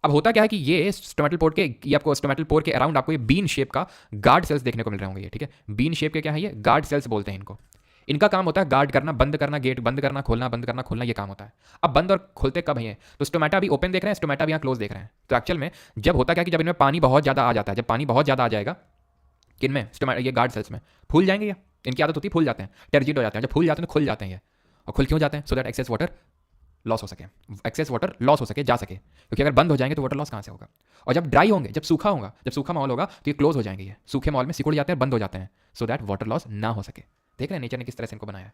अब होता क्या है कि ये स्टोमेटल पोर के, ये आपको स्टोमेटल पोर के अराउंड आपको ये बीन शेप का गार्ड सेल्स देखने को मिल रहे होंगे ये। ठीक है, बीन शेप के क्या है ये? गार्ड सेल्स बोलते हैं इनको। इनका काम होता है गार्ड करना, बंद करना, गेट बंद करना, खोलना, बंद करना, खोलना, ये काम होता है। अब बंद और खोलते कब है? तो स्टोमेटा भी ओपन देख रहे हैं, स्टोमेटा भी यहाँ क्लोज देख रहे हैं। तो एक्चुअल में जब होता क्या कि जब इनमें पानी बहुत ज़्यादा आ जाता है, जब पानी बहुत ज़्यादा आ जाएगा किन में? ये गार्ड सेल्स में, फूल जाएंगे। ये इनकी आदत होती है, फूल जाते हैं, टर्जिड हो जाते हैं। जब फूल जाते हैं तो खुल जाते हैं ये। और खुल क्यों जाते हैं? So that excess water loss हो सके, एक्सेस वाटर लॉस हो सके, जा सके। क्योंकि अगर बंद हो जाएंगे तो वाटर लॉस कहाँ से होगा? और जब ड्राई होंगे, जब सूखा होगा, जब सूखा माहौल होगा तो ये क्लोज हो जाएंगे। ये सूखे माहौल में सिकुड़ जाते हैं, बंद हो जाते हैं, सो दैट वाटर लॉस ना हो सके। देख रहे हैं नेचर ने किस तरह से इनको बनाया है।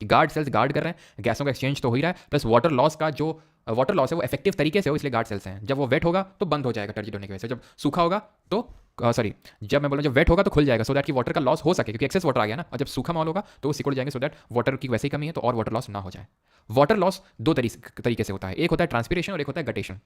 गार्ड सेल्स गार्ड कर रहे हैं, गैसों का एक्सचेंज तो हो ही रहा है, प्लस वाटर लॉस का जो वाटर लॉस है वो इफेक्टिव तरीके से हो, इसलिए गार्ड सेल्स हैं। जब वो वेट होगा तो बंद हो जाएगा टर्जिड होने की वजह से, जब सूखा होगा तो सॉरी, जब मैं बोल रहा हूँ जब वेट होगा तो खुल जाएगा, सो दैट कि वाटर का लॉस हो सके, क्योंकि एक्सेस वाटर आ गया ना। और जब सूखा माहौल होगा तो वो सिकुड़ जाएंगे, सो दैट वाटर की वैसे ही कमी है तो और वाटर लॉस ना हो जाए। वाटर लॉस दो तरीके से होता है, एक होता है ट्रांसपीरेशन और एक होता है गटेशन।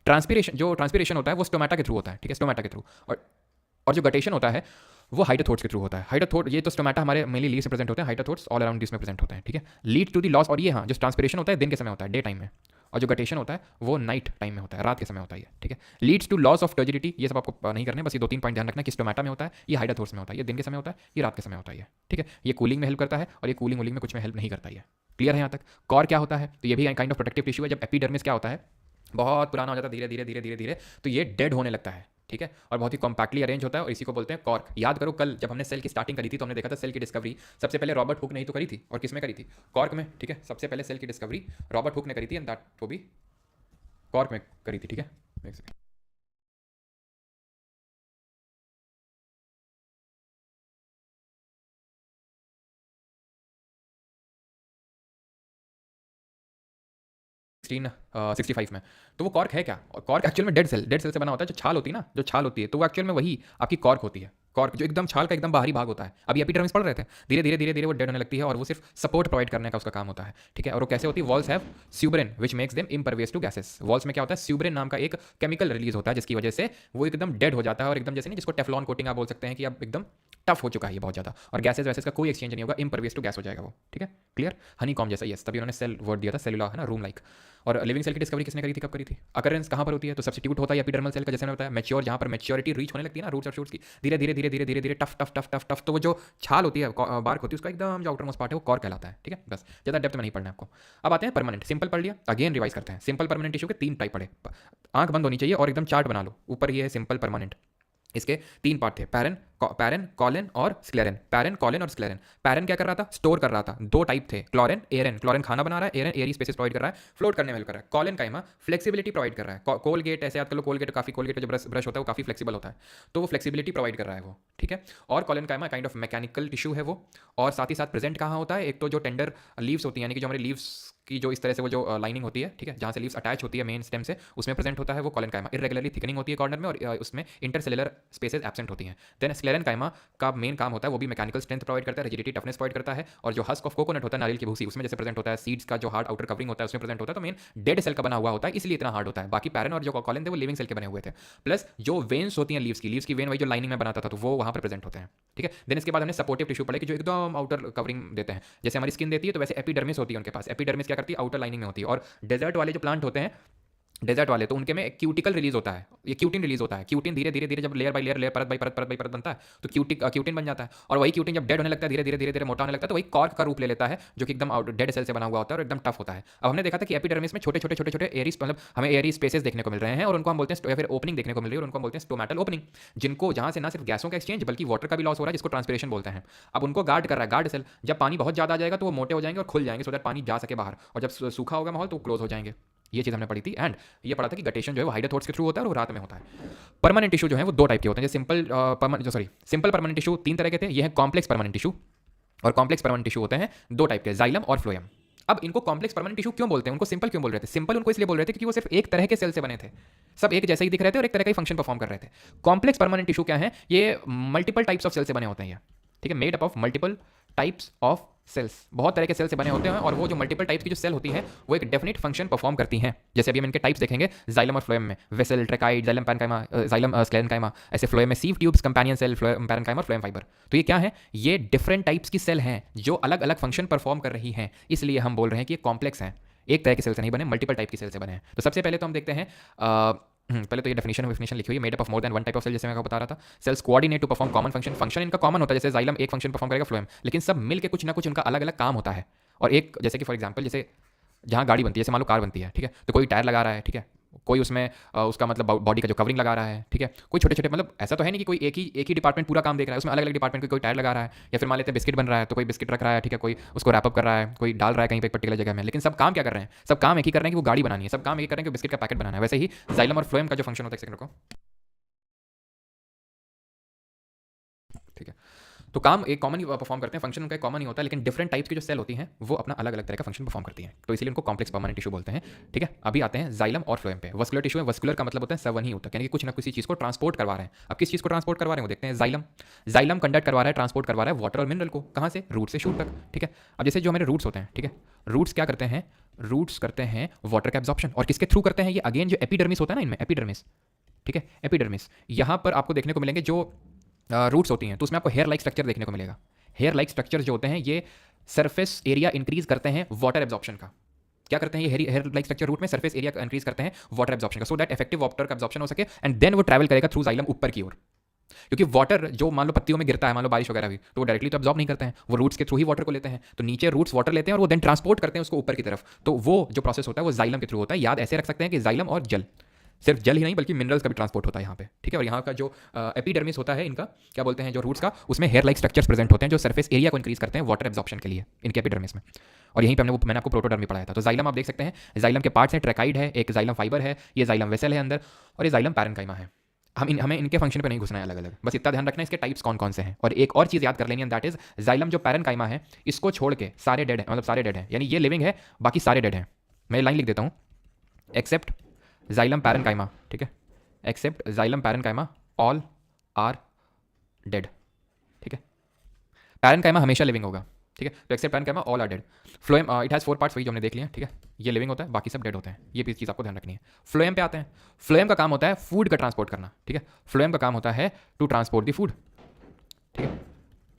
ट्रांसपीरेशन होता है वो स्टोमेटा के थ्रू होता है। ठीक है, स्टोमेटा के थ्रू। और जो गटेशन होता है वो हाइड्रोथोट्स के थ्रू होता है। हाइड्रोथोट, ये तो स्टोमेटा हमारे मेनली लीव्स में प्रेजेंट होते हैं, हाइड्रोथोट्स ऑल अराउंड लीव्स में प्रेजेंट होते हैं। ठीक है, लीड टू दी लॉस। और ये हाँ, जो ट्रांसपीरेशन होता है दिन के समय होता है, डे टाइम में। और जो गटेशन होता है वो नाइट टाइम में होता है, रात के समय होता है। ठीक है, leads to loss of turgidity. ये सब आपको नहीं करने, बस ये 2-3 पॉइंट ध्यान रखना कि स्टोमेटा में होता है, ये हाइड्रोथोट्स में होता है, ये दिन के समय होता है, ये रात के समय होता है। ठीक है, ये कूलिंग में हेल्प करता है और ये कूलिंग में कुछ में हेल्प नहीं करता है। क्लियर है यहाँ तक? कॉर क्या होता है? तो ये भी काइंड ऑफ प्रोटेक्टिव टिश्यू है। जब एपिडर्मिस क्या होता है, बहुत पुराना हो जाता है, धीरे धीरे धीरे धीरे धीरे तो ये डेड होने लगता है। ठीक है, और बहुत ही कॉम्पैक्टली अरेंज होता है, और इसी को बोलते हैं कॉर्क। याद करो कल जब हमने सेल की स्टार्टिंग करी थी तो हमने देखा था सेल की डिस्कवरी सबसे पहले रॉबर्ट हुक ने ही तो करी थी। और किसमें करी थी? कॉर्क में। ठीक है, सबसे पहले सेल की डिस्कवरी रॉबर्ट हुक ने करी थी, एंड दैट वो भी कॉर्क में करी थी। ठीक है, सिक्सटीन 65 में। तो वो कॉर्क है क्या? और कॉर्क एक्चुअल में डेड सेल से बना होता है। जो छाल होती है ना, जो छाल होती है, तो वो एक्चुअल में वही आपकी कॉर्क होती है। कॉर्क जो एकदम छाल का एकदम बाहरी भाग होता है। अभी एपिडर्मिस पढ़ रहे थे, धीरे धीरे धीरे धीरे वो डेड होने लगती है, और वो सिर्फ सपोर्ट प्रोवाइड करने का उसका काम होता है। ठीक है, और वो कैसे होती है? Walls have suberin which makes them impervious to gases. Walls में क्या होता है? स्यूब्रेन नाम का एक केमिकल रिलीज होता है, जिसकी वजह से वो एकदम डेड हो जाता है, और एकदम जैसे नहीं, जिसको टेफ्लॉन कोटिंग आप बोल सकते हैं कि अब एकदम टफ हो चुका है ये बहुत ज़्यादा, और गैसेस वैसेस का कोई एक्सचेंज नहीं होगा, इम्परवियस टू गैस हो जाएगा वो। ठीक है, क्लियर? हनी कॉम जैसा, यस, तभी उन्होंने सेल वर्ड दिया था, सेलुला है ना, रूम लाइक। और लिविंग सेल की डिस्कवरी किसने करी थी, कब करी थी? अकरेंस कहाँ पर होती है? तो सब्स्टिट्यूट होता है एपिडर्मल सेल का, जैसे मैंने बताया मैच्योर, जहाँ पर मैच्योरिटी रीच होने लगती है ना रूट्स और शूट्स की, धीरे धीरे धीरे धीरे धीरे धीरे tough tough tough tough tough, तो वो जो छाल होती है, बार्क होती है, उसका एकदम जो आउटर मोस्ट पार्ट है वो कॉर्क कहलाता है। ठीक है, बस ज़्यादा डेप्थ में नहीं पढ़ना है आपको। अब आते हैं परमानेंट। सिंपल पढ़ लिया, अगेन रिवाइज करते हैं। सिंपल परमानेंट टिश्यू के 3 टाइप पढ़े। आंख बंद होनी चाहिए और एकदम चार्ट बना लो। ऊपर ये है सिंपल परमानेंट, इसके 3 पार्ट थे, पैरन कॉलन और स्क्लेरन। पैरन कॉलन और स्क्लेरन। पैरन क्या कर रहा था? स्टोर कर रहा था। 2 टाइप थे, क्लोरेन एरन। क्लोरेन खाना बना रहा है, एरन एयरी स्पेसेस प्रोवाइड कर रहा है, फ्लोट करने में हेल्प कर रहा है। कॉलन का फ्लेक्सिबिलिटी प्रोवाइड कर रहा है। कोलगेट ऐसे याद कर लो, कोलगेट काफी, कोलगेट जो ब्रश होता है वो काफी फ्लेक्सिबल होता है, तो वो फ्लेक्सिबिलिटी प्रोवाइड कर रहा है वो। ठीक है, और कॉलन का काइंड ऑफ मैकेनिकल टिश्यू है वो। और साथ ही साथ प्रेजेंट कहाँ होता है? एक तो जो टेंडर लीव्स होती है, यानी कि जो हमारी लीव्स की जो इस तरह से वो जो लाइनिंग होती है, ठीक है, जहाँ से लीव्स अटैच होती है मेन स्टेम से, उसमें प्रेजेंट होता है वो कॉलन काइमा। इरेगुलरली थिकनिंग होती है कॉर्नर में, और उसमें इंटरसेलुलर स्पेसेस एब्सेंट होती हैं। देन स्क्लेरन काइमा का मेन काम होता है, वो भी मैकेनिकल स्ट्रेंथ प्रोवाइड करता है, रिजिडिटी टफनेस प्रोवाइड करता है। और जो हस्क ऑफ कोकोनट होता है, नारियल की भूसी, उसमें जैसे प्रेजेंट होता है, सीड्स का जो हार्ड आउटर कवरिंग होता है उसमें प्रेजेंट होता है, तो मेन डेड सेल का बना हुआ होता है, इसलिए इतना हार्ड होता है। बाकी पैरन और जो कॉलन थे वो लिविंग सेल के बने हुए थे। प्लस जो वेन्स होती हैं लीव्स की वेन वही जो लाइनिंग में बनाता था, तो वो वहाँ पर प्रेजेंट होते हैं। ठीक है, देन इसके बाद हमने सपोर्टिव टिश्यू पढ़े कि जो एकदम आउटर कवरिंग देते हैं, जैसे हमारी स्किन देती है, तो वैसे एपिडर्मिस होती है उनके पास। एपिडर्मिस क्या करती है? आउटर लाइनिंग में होती है। और डेजर्ट वाले जो प्लांट होते हैं डेजर्ट वाले, तो उनके में क्यूटिकल रिलीज होता है, ये क्यूटिन रिलीज होता है। क्यूटिन धीरे धीरे धीरे जब लेयर बाय लेयर, परत बाई परत, परत बाई परत बनता है तो क्यूटिन बन जाता है। और वही क्यूटिन जब डेड होने लगता है, धीरे धीरे धीरे धीरे मोटा होने लगता है, तो वही कॉर्क का रूप ले लेता है, जो कि एकदम डेड सेल से बना हुआ होता है और एकदम टफ होता है। अब हमने देखा था कि एपिडर्मिस में छोटे छोटे छोटे छोटे एरीज, मतलब हमें एरी स्पेसेस देखने को मिल रहे हैं, और उनको हम बोलते हैं, या फिर ओपनिंग देखने को मिल रही है, और उनको हम बोलते हैं स्टोमेटल ओपनिंग, जिनको जहां से ना सिर्फ गैसों का एक्सचेंज बल्कि वाटर का भी लॉस हो रहा है, जिसको ट्रांसपिरेशन बोलते हैं। अब उनको गार्ड कर रहा है गार्ड सेल, जब पानी बहुत ज्यादा आ जाएगा तो वो मोटे हो जाएंगे और खुल जाएंगे, सो दैट पानी जा सके बाहर, और जब सूखा होगा माहौल तो क्लोज हो जाएंगे। ये चीज़ हमने पढ़ी थी। एंड ये पढ़ा था कि गटेशन जो है वो हाइड्रोथोर्स के थ्रू होता है और वो रात में होता है। परमानेंट टिश्यू जो है वो दो टाइप के होते हैं, सिंपल परमानेंट टिश्यू तीन तरह के थे, ये है कॉम्प्लेक्स परमानेंट टिश्यू, और कॉम्प्लेक्स परमानेंट टिश्यू होते हैं दो टाइप के, जाइलम और फ्लोएम। अब इनको कॉम्प्लेक्स परमानेंट टिश्यू क्यों बोलते हैं, उनको सिंपल क्यों बोल रहे थे? सिंपल उनको इसलिए बोल रहे थे क्योंकि वो सिर्फ एक तरह के सेल से बने थे, सब एक जैसे ही दिख रहे थे और एक तरह का ही फंक्शन परफॉर्म कर रहे थे। कॉम्प्लेक्स परमानेंट टिश्यू क्या है? ये मल्टीपल टाइप्स ऑफ सेल से बने होते हैं ये, ठीक है, made up of multiple types of cells, बहुत तरह के सेल से बने होते हैं, और वो जो मल्टीपल टाइप्स की जो सेल होती है वो एक डेफिनेट फंक्शन परफॉर्म करती हैं। जैसे अभी हम इनके टाइप्स देखेंगे जाइलम और फ्लोएम में, vessel, tracheid, xylem parenchyma, xylem sclerenchyma, ऐसे फ्लोएम में sieve tubes, companion cell, parenchyma और फ्लोएम फाइबर। तो ये क्या है? ये डिफरेंट टाइप्स की सेल हैं जो अलग अलग फंक्शन परफॉर्म कर रही हैं, इसलिए हम बोल रहे हैं कि ये कॉम्प्लेक्स हैं, एक तरह के सेल से नहीं बने, मल्टीपल टाइप की सेल से बने हैं। तो सबसे पहले तो हम देखते हैं पहले तो ये डेफिनेशन लिखी हुई है, made up of more than one type of cell, जैसे मैं आपको बता रहा था। Cells coordinate to perform common function, function इनका कॉमन होता है, जैसे जाइलम एक फंक्शन परफॉर्म करेगा, फ्लोएम, लेकिन सब मिलके कुछ ना कुछ उनका अलग अलग काम होता है। और एक जैसे कि फॉर एग्जांपल, जैसे जहाँ गाड़ी बनती है, जैसे मान लो कार बनती है, ठीक है, तो कोई टायर लगा रहा है, ठीक है, कोई उसमें उसका मतलब बॉडी का जो कवरिंग लगा रहा है, ठीक है, कोई छोटे छोटे, मतलब ऐसा तो है नहीं कि कोई एक ही डिपार्टमेंट पूरा काम देख रहा है, उसमें अलग अलग डिपार्टमेंट कोई टायर लगा रहा है, या फिर मान लेते हैं बिस्किट बन रहा है तो कोई बिस्किट रख रहा है, ठीक है, कोई उसको रैपअप कर रहा है, कोई डाल रहा है कहीं पे पर्टिकुलर जगह में, लेकिन सब काम क्या कर रहे हैं? सब काम एक ही कर रहे हैं कि वो गाड़ी बनानी है, सब काम एक ही कर रहे हैं कि बिस्किट का पैकेट बनाना है। वैसे ही जाइलम और फ्लोएम का जो फंक्शन होता है, एक सेकंड को, ठीक है, तो काम एक कॉमन ही परफॉर्म करते हैं, फंक्शन उनका कॉमन ही होता है, लेकिन डिफरेंट टाइप्स की जो सेल होती हैं वो अपना अलग अलग तरह का फंक्शन परफॉर्म करती हैं, तो इसलिए उनको कॉम्प्लेक्स परमानेंट टिश्यू बोलते हैं। ठीक है, अभी आते हैं जाइलम और फ्लोएम पे। वस्कुलर टिश्यू है, वस्कुलर का मतलब होता है संवन ही होता है, यानी कि कुछ ना किसी चीज़ को ट्रांसपोर्ट करवा रहे हैं। अब किस चीज़ को ट्रांसपोर्ट करवा रहे हैं वो देखते हैं। जाइलम कंडक्ट करवा रहा है, ट्रांसपोर्ट करवा रहा है वाटर और मिनरल को, कहाँ से? रूट से शूट तक। ठीक है, अब जैसे जो हमारे रूट्स होते हैं, ठीक है, रूट्स क्या करते हैं? रूट्स करते हैं वाटर का एब्जॉर्प्शन, और किसके थ्रू करते हैं? ये अगेन जो एपिडर्मिस होता है ना इनमें, एपिडर्मिस, ठीक है, एपिडर्मिस, यहाँ पर आपको देखने को मिलेंगे जो रूट्स होती हैं, तो उसमें आपको हेयर लाइक स्ट्रक्चर देखने को मिलेगा। हेयर लाइक स्ट्रक्चर जो होते हैं ये सरफेस एरिया इंक्रीज करते हैं वाटर एब्जॉर्प्शन का। क्या करते हैं ये हेयर लाइक स्ट्रक्चर? रूट में सरफेस एरिया इंक्रीज करते हैं वाटर एब्जॉर्प्शन का, सो दैट इफेक्टिव वाटर का एब्जॉर्प्शन हो सके, एंड देन वो ट्रैवल करेगा थ्रू जाइलम ऊपर की ओर। क्योंकि वाटर जो मान लो पत्तियों में गिरता है, मान लो बारिश वगैरह हुई, तो वो डायरेक्टली तो एब्जॉर्ब नहीं करते हैं, वो रूट्स के थ्रू ही वाटर को लेते हैं, तो नीचे रूट्स वाटर लेते हैं और वो देन ट्रांसपोर्ट करते हैं उसको ऊपर की तरफ। तो वो जो प्रोसेस होता है वो जाइलम के थ्रू होता है। याद ऐसे रख सकते हैं कि जाइलम और जल, सिर्फ जल ही नहीं बल्कि मिनरल्स का भी ट्रांसपोर्ट होता है यहाँ पे। ठीक है, और यहाँ का जो एपिडर्मिस होता है इनका, क्या बोलते हैं, जो रूट्स का, उसमें हेयर लाइक स्ट्रक्चर्स प्रेजेंट होते हैं जो सरफेस एरिया को इंक्रीज करते हैं वाटर एब्जॉर्प्शन के लिए इनके एपिडर्मिस में। और यहीं पे मैंने आपको प्रोटोडर्म भी पढ़ाया था। तो जाइलम आप देख सकते हैं, जाइलम के पार्ट्स हैं, ट्रैकाइड है, एक जाइलम फाइबर है, ये जाइलम वेसल है अंदर, और ये जाइलम पैरेन्काइमा है। हमें इनके फंक्शन पे नहीं घुसना है अलग अलग, बस इतना ध्यान रखना है इसके टाइप्स कौन कौन से हैं। और एक और चीज़ याद कर लेनी है, दैट इज जाइलम जो पैरेन्काइमा है, इसको छोड़ के सारे डेड है, मतलब सारे डेड हैं, यानी ये लिविंग है, बाकी सारे डेड हैं। मैं लाइन लिख देता हूँ, एक्सेप्ट जाइलम पैरेन्काइमा, ठीक है, except xylem parenchyma all are dead. ठीक है, पैरेन्काइमा हमेशा लिविंग होगा। ठीक है, तो except parenchyma all are dead. Phloem it has 4 parts, वही जो हमने देख लिया। ठीक है, ये लिविंग होता है, बाकी सब डेड होते हैं, ये भी चीज़ आपको ध्यान रखनी है। फ्लोएम पे आते हैं। फ्लोएम का काम होता है फूड का ट्रांसपोर्ट करना। ठीक है, फ्लोएम का काम होता है टू ट्रांसपोर्ट द फूड। ठीक है,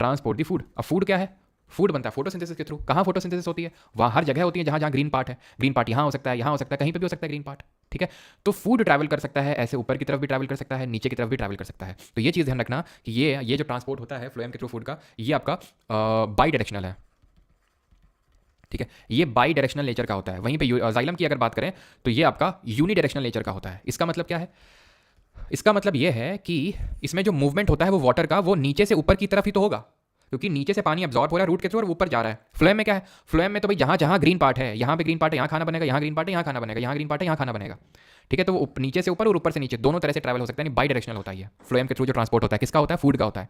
ट्रांसपोर्ट द फूड। अब फूड क्या है? फूड बनता है फोटोसिंथेसिस के थ्रू। कहाँ फोटोसिंथेसिस होती है? वहाँ हर जगह होती है जहाँ जहाँ ग्रीन पार्ट है। ग्रीन पार्ट यहाँ हो सकता है, यहाँ हो सकता है, कहीं पे भी हो सकता है ग्रीन पार्ट। ठीक है, तो फूड ट्रैवल कर सकता है, ऐसे ऊपर की तरफ भी ट्रैवल कर सकता है, नीचे की तरफ भी ट्रैवल कर सकता है। तो ये चीज़ ध्यान रखना कि ये जो ट्रांसपोर्ट होता है फ्लोएम के थ्रू फूड का, ये आपका बाई डायरेक्शनल है। ठीक है, ये बाई डायरेक्शनल नेचर का होता है। वहीं पे जाइलम की अगर बात करें तो ये आपका यूनी डायरेक्शनल नेचर का होता है। इसका मतलब क्या है? इसका मतलब ये है कि इसमें जो मूवमेंट होता है वो वाटर का, वो नीचे से ऊपर की तरफ ही तो होगा, क्योंकि नीचे से पानी अब्जॉर्ब हो रहा है रूट के थ्रू और ऊपर जा रहा है। फ्लोएम में क्या है? फ्लोएम में तो भाई जहाँ जहाँ ग्रीन पार्ट है, यहाँ पे ग्रीन पार्ट है, यहाँ खाना बनेगा, यहाँ ग्रीन पार्ट है, यहाँ खाना बनेगा, यहाँ ग्रीन पार्ट है, यहाँ खाना बनेगा। ठीक है, तो वो नीचे से ऊपर और ऊपर से नीचे दोनों तरह से ट्रैवल हो सकता है, बाई डायरेक्शनल होता है ये। फ्लोएम के थ्रू जो ट्रांसपोर्ट होता है किसका होता है? फूड का होता है।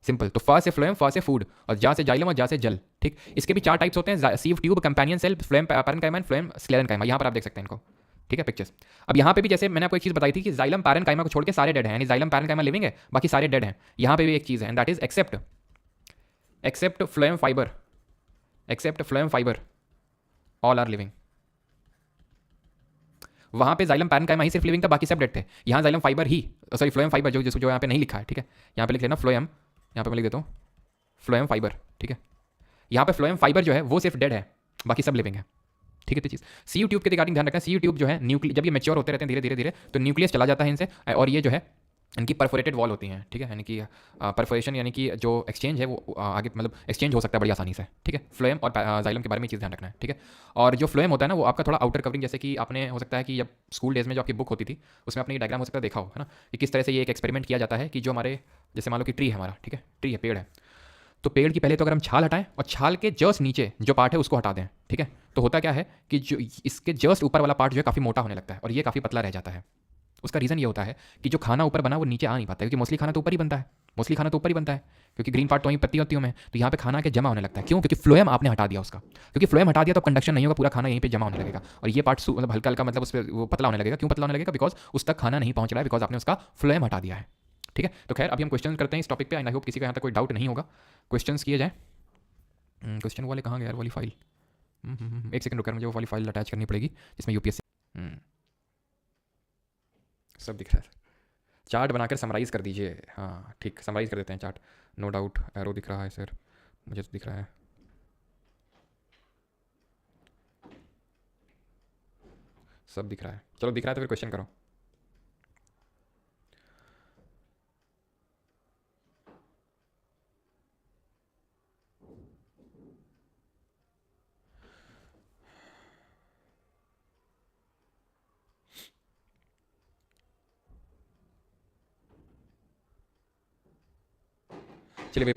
सिंपल, तो फा से फ्लोएम, फा से फूड, और जा से जाइलम और जा से जल। ठीक, इसके भी 4 टाइप्स होते हैं, sieve tube, companion cell, phloem parenchyma and phloem sclerenchyma. यहाँ पर आप देख सकते हैं इनको। ठीक है, पिक्चर्स। अब यहाँ पे भी जैसे मैंने आपको एक चीज़ बताई थी कि जाइलम पैरेन्काइमा को छोड़ के सारे डेड हैं, यानी जाइलम पैरेन्काइमा लिविंग है, बाकी सारे डेड हैं। यहाँ पे भी एक चीज़ है, and that is except phloem fibre, except phloem fibre all are living. वहाँ पे जाइलम पैरेन्काइमा ही सिर्फ लिविंग था, बाकी सब डेड थे। यहाँ जाइलम फाइबर ही, सॉरी फ्लोएम फाइबर जो यहाँ पे नहीं लिखा है। ठीक है, यहाँ पे लिख लेना फ्लोएम, यहाँ पे मैं लिख देता हूँ फ्लोएम फाइबर। ठीक है, यहाँ पे फ्लोएम फाइबर जो है वो सिर्फ डेड है, बाकी सब लिविंग है। ठीक है तो चीज़ सी यू ट्यूब के रिगार्डिंग ध्यान रखना, सी यू ट्यूब जो है न्यूक्लियस जब ये मैच्योर होते रहते हैं धीरे धीरे धीरे तो न्यूक्लियस चला जाता है इनसे और ये जो है इनकी परफोरेटेड वॉल होती हैं, ठीक है, यानी कि परफोरेशन यानी कि जो एक्सचेंज है वो आगे मतलब एक्सचेंज हो सकता है बड़ी आसानी से, ठीक है। फ्लोएम और जाइलम के बारे में चीज़ ध्यान रखना है, ठीक है। और जो फ्लोएम होता है ना वो आपका थोड़ा आउटर कवरिंग, जैसे कि आपने हो सकता है कि जब स्कूल डेज में जो आपकी बुक होती थी उसमें आपने ये डायग्राम हो सकता है देखा हो, है ना, कि किस तरह से ये एक एक्सपेरिमेंट किया जाता है कि जो हमारे जैसे मान लो कि ट्री है हमारा, ठीक है, ट्री है, पेड़ है, तो पेड़ की पहले तो अगर हम छाल हटाएं और छाल के जस्ट नीचे जो पार्ट है उसको हटा दें, ठीक है, तो होता क्या है कि जो इसके जस्ट ऊपर वाला पार्ट जो है काफ़ी मोटा होने लगता है और ये काफ़ी पतला रह जाता है। उसका रीज़न ये होता है कि जो खाना ऊपर बना वो नीचे आ नहीं पाता है, क्योंकि मोस्टली खाना तो ऊपर ही बनता है, मोस्टली खाना तो ऊपर ही बनता है, क्योंकि ग्रीन पार्ट तो वहीं पत्ती होती में, तो यहाँ पे खाना आके जमा होने लगता है। क्यों? क्योंकि फ्लोएम आपने हटा दिया उसका, क्योंकि फ्लोएम हटा दिया तो कंडक्शन नहीं होगा, पूरा खाना यहीं पे जमा होने लगेगा और ये पार्ट मतलब हल्का हल्का मतलब उस पर वो पतला होने लगेगा। क्यों पतला होने लगेगा? बिकॉज उस तक खाना नहीं पहुँच रहा है, बिकॉज आपने उसका फ्लोएम हटा दिया है, ठीक है। तो खैर अभी हम क्वेश्चन करते हैं इस टॉपिक पे, आई होप किसी का यहाँ तक कोई डाउट नहीं होगा। क्वेश्चन किए जाए। क्वेश्चन वाले कहाँ गए यार, वाली फाइल, एक सेकंड रुकर, मुझे वो वाली फाइल अटैच करनी पड़ेगी जिसमें यूपीएससी सब दिख रहा है। चार्ट बनाकर समराइज़ कर दीजिए। हाँ ठीक, समराइज़ कर देते हैं चार्ट, नो डाउट। एरो दिख रहा है सर, मुझे तो दिख रहा है, सब दिख रहा है। चलो दिख रहा है तो फिर क्वेश्चन करो। चलिए भाई,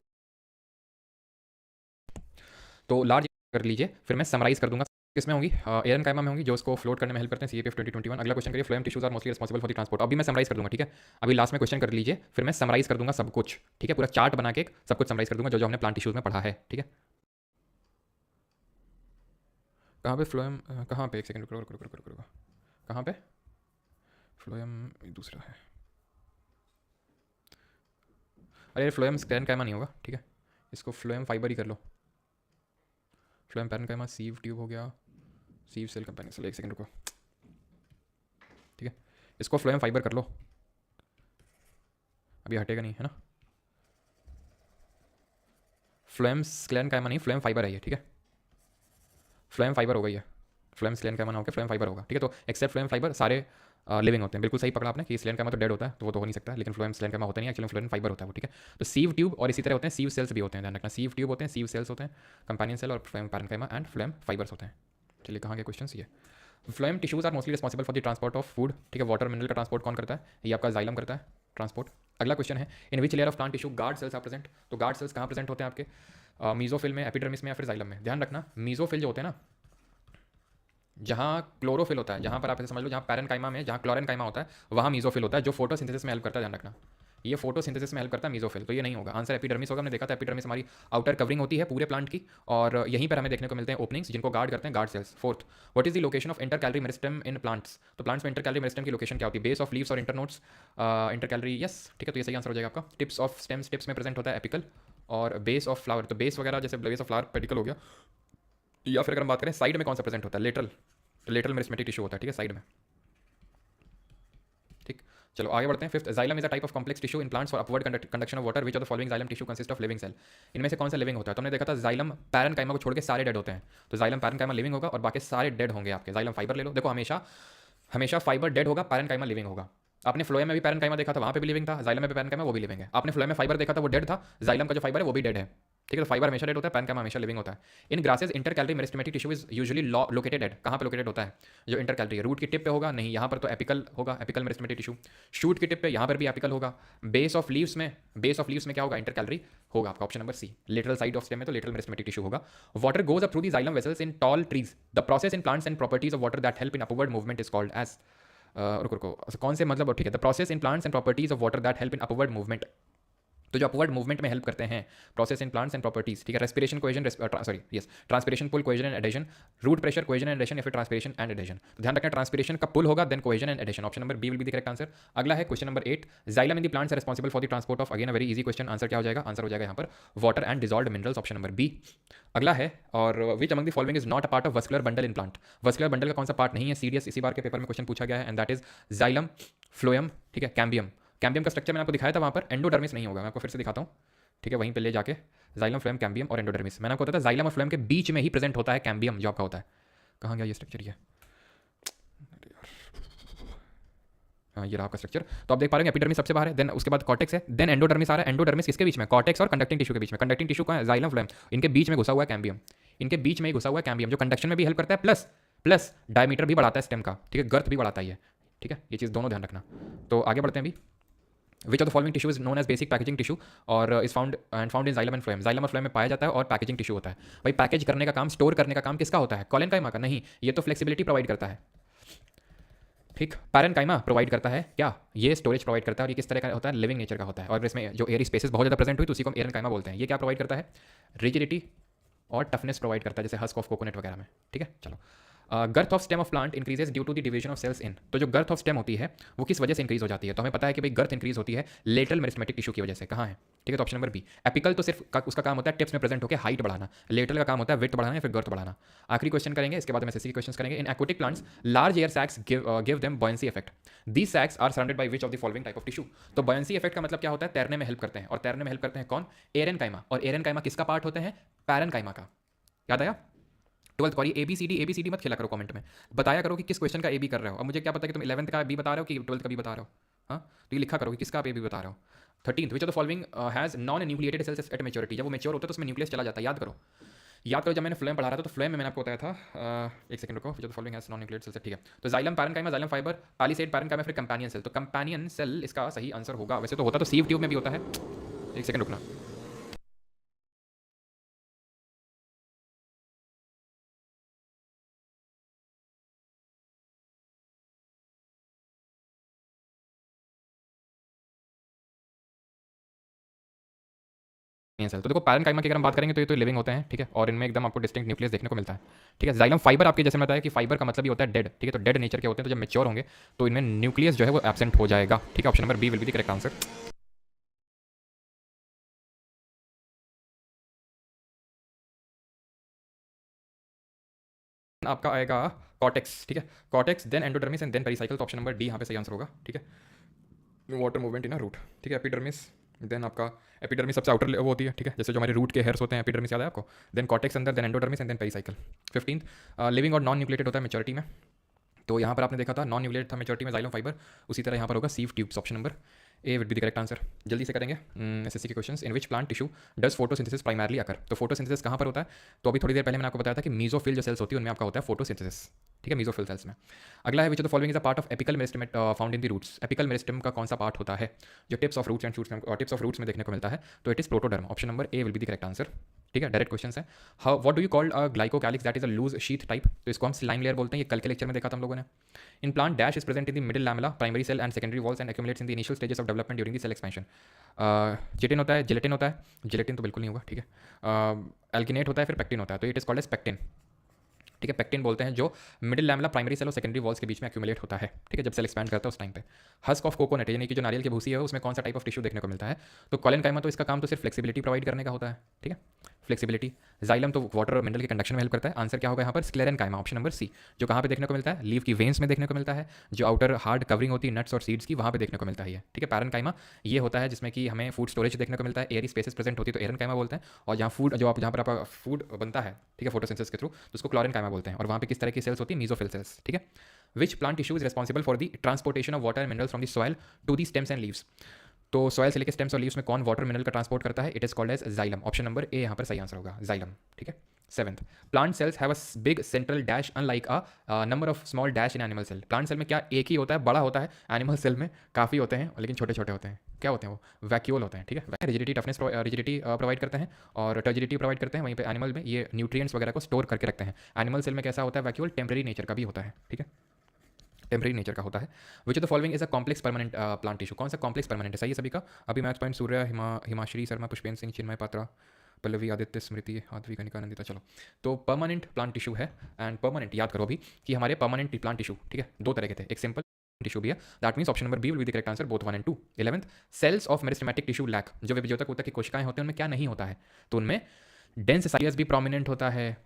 तो लार्ज कर लीजिए, फिर मैं समराइज़ कर दूंगा। किसमें होंगी? एयरन कायमा में होंगी, जो उसको फ्लोट करने में हेल्प करते हैं, CAPF 2021। अगला क्वेश्चन करिए, phloem tissues are mostly responsible for the transport. अभी मैं समराइज़ कर दूंगा, ठीक है। अभी लास्ट में क्वेश्चन कर लीजिए, फिर मैं समराइज़ कर दूंगा सब कुछ, ठीक है, पूरा चार्ट बना के सब कुछ समराइज़ कर दूंगा जो जो हमने प्लांट टिश्यूज में पढ़ा है, ठीक है। कहाँ पे फ्लोएम, कहाँ पे, एक सेकंड रुको रुको रुको रुको रुको, कहाँ पे फ्लोएम दूसरा है? अरे फ्लोएम स्क्रेन कायमा नहीं होगा, ठीक है, इसको फ्लोएम फाइबर ही कर लो। फ्लोएम पैरन कायमा सीव ट्यूब हो गया, सीव सेल कंपेनियन सेल, एक सेकंड रुको, ठीक है, इसको फ्लोएम फाइबर कर लो, अभी हटेगा नहीं, है ना। फ्लोएम स्क्लेन कायमा नहीं, फ्लोएम फाइबर है ये, ठीक है, फ्लोएम फाइबर हो गई है, फ्लोएम स्क्लेन कायमा ना होकर फ्लोएम फाइबर होगा, ठीक है। तो एक्सेप्ट फ्लोएम फाइबर सारे लिविंग होते हैं। बिल्कुल सही पकड़ा आपने कि स्लेन कायमा तो डेड होता है, तो वो तो हो नहीं सकता, लेकिन फ्लोएम स्लेन कायमा होता नहीं है, एक्चुअली फ्लोएम फाइबर होता है वो, ठीक है। तो सीव ट्यूब और इसी तरह होते हैं सीव सेल्स भी होते हैं, ध्यान रखना, सीव ट्यूब होते हैं, सीव सेल्स होते हैं, कंपेनियन सेल और phloem parenchyma and phloem fibres होते हैं। चलिए कहाँ गए क्वेश्चन ये। Phloem tissues are mostly responsible for the transport of food, ठीक है, वाटर मिनरल का ट्रांसपोर्ट कौन करता है? ये आपका जाइलम करता है ट्रांसपोर्ट। अगला क्वेश्चन है, in which layer of plant tissue guard cells are present. तो गार्ड सेल्स कहाँ प्रेजेंट होते हैं आपके? मीजोफिल में, एपिडर्मिस में या फिर जाइलम में। ध्यान रखना मीजोफिल जो होते हैं ना, जहाँ क्लोरोफिल होता है, जहाँ पर आप ऐसे समझ लो जहाँ पैरन काइमा में जहाँ क्लोरेन काइमा होता है वहाँ मीजोफिल होता है, जो फोटोसिंथेसिस में हेल्प करता है। ध्यान रखना ये फोटोसिंथेसिस में हेल्प करता है मीजोफिल, तो ये नहीं होगा आंसर। एपिडर्मिस होगा, हमने देखा था एपिडर्मिस हमारी आउटर कवरिंग होती है पूरे प्लांट की, और यहीं पर हमें देखने को मिलते हैं ओपनिंग्स जिनको गार्ड करते हैं guard cells. Fourth, what is the location of intercalary meristem in plants. तो प्लांट्स में इंटरकैलरी मेरिस्टेम की लोकेशन क्या होती है? बेस ऑफ लीव्स और इंटरनोड्स। इंटरकैलरी यस, ठीक है, तो ये सही आंसर हो जाएगा आपका। टिप्स ऑफ स्टेम्स, टिप्स में प्रेजेंट होता है एपिकल, और बेस ऑफ फ्लावर, तो बेस वगैरह जैसे बेस ऑफ फ्लावर पेडिकल हो गया, या फिर अगर हम बात करें साइड में कौन सा प्रेजेंट होता है? लेटरल, तो लेटरल मेरिस्टेमेटिक टिश्यू होता है, ठीक है, साइड में, ठीक। चलो आगे बढ़ते हैं। Fifth, xylem is a type of complex tissue in plants for upward conduction of water, which of the following xylem tissue consist of living cell. इनमें से कौन सा लिविंग होता है? तो हमने देखा था जाइलम पैरन काइमा को छोड़ के सारे डेड होते हैं, तो जाइलम पैरन काइमा लिविंग होगा और बाकी सारे डेड होंगे आपके। जाइलम फाइबर ले लो, देखो हमेशा हमेशा फाइबर डेड होगा, पैरन काइमा लिविंग होगा। आपने फ्लोएम में भी पैरन काइमा देखा था, वहाँ पे भी लिविंग था, जाइलम में भी पैरन काइमा वो भी लिविंग है। आपने फ्लोएम में फाइबर देखा था वो डेड था, जाइलम का जो फाइबर है वो भी डेड है, ठीक है। तो फाइबर हमेशा डेड होता है, पैरन काइमा हमेशा लिविंग होता है। In grasses intercalary meristematic tissue is usually located at, कहाँ पे लोकेटेड होता है? जो इंटरकैलरी है, रूट की टिप पे होगा नहीं, यहाँ पर तो एपिकल होगा, एपिकल मेरिस्टेमेटिक टिश्यू। शूट की टिप पे, यहाँ पर भी एपिकल होगा। बेस ऑफ लीव्स में, बेस ऑफ लीव्स में क्या होगा? इंटरकैलरी होगा आपका, option number C. Lateral side of stem में तो लेटरल मेरिस्टेमेटिक टिश्यू होगा। Water goes up through the xylem vessels in tall trees, the process in plants and properties of water that help in upward movement is called as, रुको कौन से मतलब, ठीक है, the process in plants and properties of water that help in upward movement, तो जो upward movement में help करते हैं, process in plants and properties, ठीक है। Respiration cohesion, sorry yes, transpiration pull cohesion and adhesion, root pressure cohesion and adhesion, या फिर transpiration and adhesion. तो ध्यान रखना ट्रांसपिरेशन का पुल होगा then cohesion and adhesion, option number B will be the correct answer. अगला है question number 8, xylem in the plants are responsible for the transport of, again a very easy question, answer क्या हो जाएगा? Answer हो जाएगा यहाँ पर water and dissolved minerals, option number B. अगला है, और which among the following is not a part of vascular bundle in plant. Vascular bundle का कौन सा पार्ट नहीं है? सीरियस इसी बार के पेपर में क्वेश्चन पूछा गया है, and that is xylem, phloem, ठीक है, कैम्बियम। कैम्बियम का स्ट्रक्चर मैंने आपको दिखाया था, वहाँ पर एंडोडर्मिस नहीं होगा, मैं आपको फिर से दिखाता हूँ, ठीक है, वहीं पे ले जाके जाइलम, फ्लोएम, कैम्बियम और एंडोडर्मिस। मैंने आपको बताया था जाइलम और फ्लोएम के बीच में ही प्रेजेंट होता है कैम्बियम जो आपका होता है, कहाँ गया ये स्ट्रक्चर? ये हाँ, ये रहा आपका स्ट्रक्चर। तो आप देख पा रहे हैं एपिडर्मिस सबसे बाहर है, देन उसके बाद कॉर्टेक्स है, देन एंडोडर्मिस आ रहा है। एंडोडर्मिस किसके बीच में? कॉर्टेक्स और कंडक्टिंग टिश्यू के बीच में। कंडक्टिंग टिश्यू कहाँ है? Xylem phloem. इनके बीच में घुसा हुआ है कैम्बियम। इनके बीच में ही घुसा हुआ है कैम्बियम, जो कंडक्शन में भी हेल्प करता है, प्लस प्लस डायमीटर भी बढ़ाता है स्टेम का, ठीक है, गर्थ भी बढ़ाता है ये, ठीक है, ये चीज़ दोनों ध्यान रखना। तो आगे बढ़ते हैं अभी। Which of the following tissue is known as basic packaging tissue और is found in xylem and phloem? Xylem और फ्लोएम में पाया जाता है और पैकेजिंग टिश्यू होता है। भाई पैकेज करने का काम, स्टोर करने का काम किसका होता है? कोलेनकाइमा का? नहीं, ये तो फ्लेक्सिबिलिटी प्रोवाइड करता है, ठीक। पैरेनकाइमा प्रोवाइड करता है क्या? ये स्टोरेज प्रोवाइड करता है, और ये किस तरह का होता है? लिविंग नेचर का होता है, और इसमें जो एयर स्पेसेस बहुत ज़्यादा प्रेजेंट हुई तो उसी को हम एरेनकाइमा बोलते हैं। ये क्या प्रोवाइड करता है? रिजिडिटी और टफनेस प्रोवाइड करता है, जैसे हस्क ऑफ कोकोनट वगैरह में, ठीक है। चलो, girth of stem of plant increases due to the division of cells in. तो जो गर्थ ऑफ स्टेम होती है वो किस वजह से इंक्रीज हो जाती है? तो हमें पता है कि भाई गर्थ इंक्रीज होती है लेटरल मेरिस्टेमेटिक टिश्यू की वजह से। कहाँ है? ठीक है, तो ऑप्शन नंबर बी। एपिकल तो सिर्फ उसका काम होता है टिप्स में प्रेजेंट होकर हाइट बढ़ाना, लेटरल का काम होता है विड्थ बढ़ाना या फिर गर्थ बढ़ाना। आखिरी क्वेश्चन करेंगे, इसके बाद हम एसएससी के क्वेश्चन करेंगे। In aquatic plants large air sacs give them buoyancy effect. These sacs are surrounded by which of the following type of tissue? तो बॉयंसी इफेक्ट का मतलब क्या होता है? तैरने में हेल्प करते हैं, और तैरने में हेल्प करते हैं कौन? एरेनकाइमा। और एरेनकाइमा किसका पार्ट होते हैं? पैरेनकाइमा का। याद आया? 12th कॉरी एबीसीडी मत खेला करो कमेंट में, बताया करो कि किस क्वेश्चन का ए बी कर रहे हो। अब मुझे क्या पता कि तुम 11th का बी बता रहे हो कि 12th का बी बता रहे हो? हाँ, तो ये लिखा करो कि किसका आप ए बी बता रहे हो। 13th, which of the following has non nucleated cells at maturity? जब वो मैच्योर होता है तो उसमें न्यूक्लियस चला जाता है। याद करो, याद करो, जब मैंने फ्लोएम पढ़ा रहा था तो फ्लोएम में मैंने आपको बताया था, एक सेकंड रुको, which of the following has non nucleated cells, ठीक है। तो xylem parenchyma, xylem fibre, palisade parenchyma, फिर कंपेनियन सेल। तो कंपेनियन सेल इसका सही आंसर होगा। वैसे तो होता तो सीव ट्यूब में भी होता है। एक सेकंड रुकना, सेल। तो देखो पैरेनकाइमा की अगर हम बात करेंगे तो ये तो लिविंग होते हैं, ठीक है, और इनमें एकदम आपको डिस्टिंक्ट न्यूक्लियस देखने को मिलता है, ठीक है। जाइलम फाइबर आपके जैसे बताया कि फाइबर का मतलब ही होता है डेड, ठीक है, तो डेड नेचर के होते हैं, तो जब मेच्योर होंगे तो इनमें न्यूक्लियस जो है वो एब्सेंट हो जाएगा, ठीक है। Option number B will be the correct answer. आपका आएगा कॉर्टेक्स, ठीक है, cortex then endodermis and then pericycle. तो ऑप्शन नंबर डी यहाँ पे सही आंसर होगा, ठीक है। Water movement in a root, ठीक है, एपिडर्मिस, देन आपका एपिडर्मिस सबसे आउटर वो होती है, ठीक है, जैसे जो हमारे रूट के हेयर्स होते हैं, एपिडर्मिस याद है आपको, देन कॉर्टेक्स अंदर, then endodermis and then pericycle. 15th, living और नॉन न्यूक्लिएटेड होता है मेच्योरिटी में। तो यहाँ पर आपने देखा था नॉन न्यूक्लिएटेड था मेच्योरिटी में जाइलम फाइबर, उसी तरह यहाँ पर होगा sieve tubes. Option number A will be the correct answer. जल्दी से करेंगे एसएससी के questions. In which plant tissue does photosynthesis primarily occur? तो फोटोसिंथेसिस कहाँ पर होता है? तो अभी थोड़ी देर पहले मैंने आपको बताया था कि मीजोफिल जो सेल्स होती है उनमें आपका होता है फोटोसिंथेसिस, ठीक है, मीजोफिल सेल्स में। अगला है which of the following is a part of apical meristem found in the roots? Apical meristem का कौन सा पार्ट होता है जो tips of roots and shoots tips of roots में देखने को मिलता है? तो it is protoderm. Option number A will be the correct answer, ठीक है। डायरेक्ट क्वेश्चन है। How what do you called a glycocalyx that is a loose sheath type? तो इसको हम स्लाइम लेयर बोलते हैं, ये कल के लेक्चर में देखा था हम लोगों ने। In plant dash is present in the middle lamella, primary cell and secondary walls and accumulates in the initial stages of development during the cell expansion. Chitin होता है, जिलेटिन होता है, जिलेटिन तो बिल्कुल नहीं होगा, ठीक है। एल्गिनेट होता है, फिर पेक्टिन होता है, तो it is called as pectin, ठीक है। पेक्टिन बोलते हैं जो मिडिल लैमेला प्राइमरी सेल और सेकेंडरी वॉल्स के बीच में एक्यूमुलेट होता है, ठीक है, जब सेल एक्सपैंड करता है उस टाइम पे। हस्क ऑफ कोकोनट यानी कि जो नारियल की भूसी है उसमें कौन सा टाइप ऑफ टिश्यू देखने को मिलता है? तो कोलेनकाइमा तो इसका काम तो सिर्फ फ्लेक्सिबिलिटी प्रोवाइड करने का होता है, ठीक है, फ्लेक्सिबिलिटी। जाइलम तो वाटर और मिनरल के कंडक्शन में हेल्प करता है। आंसर क्या होगा यहाँ पर? स्क्लेरेनकाइमा, ऑप्शन नंबर सी, जो कहाँ पे देखने को मिलता है? लीव की वेन्स में देखने को मिलता है, जो आउटर हार्ड कवरिंग होती है नट्स और सीड्स की, वहाँ पे देखने को मिलता है ये, ठीक है। पैरेनकाइमा ये होता है जिसमें कि हमें फूड स्टोरेज देखने को मिलता है, एयरी स्पेसेस प्रेजेंट होती है तो एरेनकाइमा बोलते हैं, और जहाँ फूड जो आप जहाँ पर आपका फूड बनता है, ठीक है, फोटोसिंथेसिस के थ्रू, तो उसको क्लोरेनकाइमा बोलते हैं। और वहाँ पे किस तरह की सेल्स होती है? मीजोफिल सेल्स, ठीक है। Which plant tissue is responsible for the transportation of water and minerals from the soil to the stems and leaves? तो सॉइल से लेकर स्टेम्स और लीव्स में कौन वाटर मिनरल का ट्रांसपोर्ट करता है? It is called as xylem. Option number A यहाँ पर सही आंसर होगा, जाइलम, ठीक है। 7th, plant cells have a big central dash unlike a number of small dash in animal cell. Plant cell में क्या एक ही होता है, बड़ा होता है? एनिमल सेल में काफ़ी होते हैं लेकिन छोटे छोटे होते हैं। क्या होते हैं वो? वैक्यूल होते हैं, ठीक है। रिजिडिटी टफनेस रिजिडिटी प्रोवाइड करते हैं और टर्जिडिटी प्रोवाइड करते हैं। वहीं पे एनिमल में ये न्यूट्रिएंट्स वगैरह को स्टोर करके रखते हैं। एनिमल सेल में कैसा होता है? वैक्यूल टेम्परेरी नेचर का भी होता है, ठीक है, टेम्परेरी नेचर का होता है। Which of the following is a complex permanent plant tissue? कौन सा कॉम्प्लेक्स परमानेंट है? सही है सभी का। अभी मैथ पॉइंट सूर्य, हिमाश्री शर्मा, पुष्पेंद्र सिंह, चिन्मय पात्रा, पल्लवी, आदित्य, स्मृति, आदवी, कनिका, नंदिता। चलो, तो परमानेंट प्लांट टिश्यू है, एंड परमानेंट याद करो अभी कि हमारे परमानेंट प्लांट टिश्यू, ठीक है, दो तरह के थे, एक सिंपल टिश्यू भी है। That means option number B will be the correct answer, both 1 and 2। 11th, cells of meristematic tissue lack, जो विभेजक ऊतक की कोशिकाएं होती हैं उनमें क्या नहीं होता है? तो उनमें डेंस साइज भी प्रोमिनेंट होता है,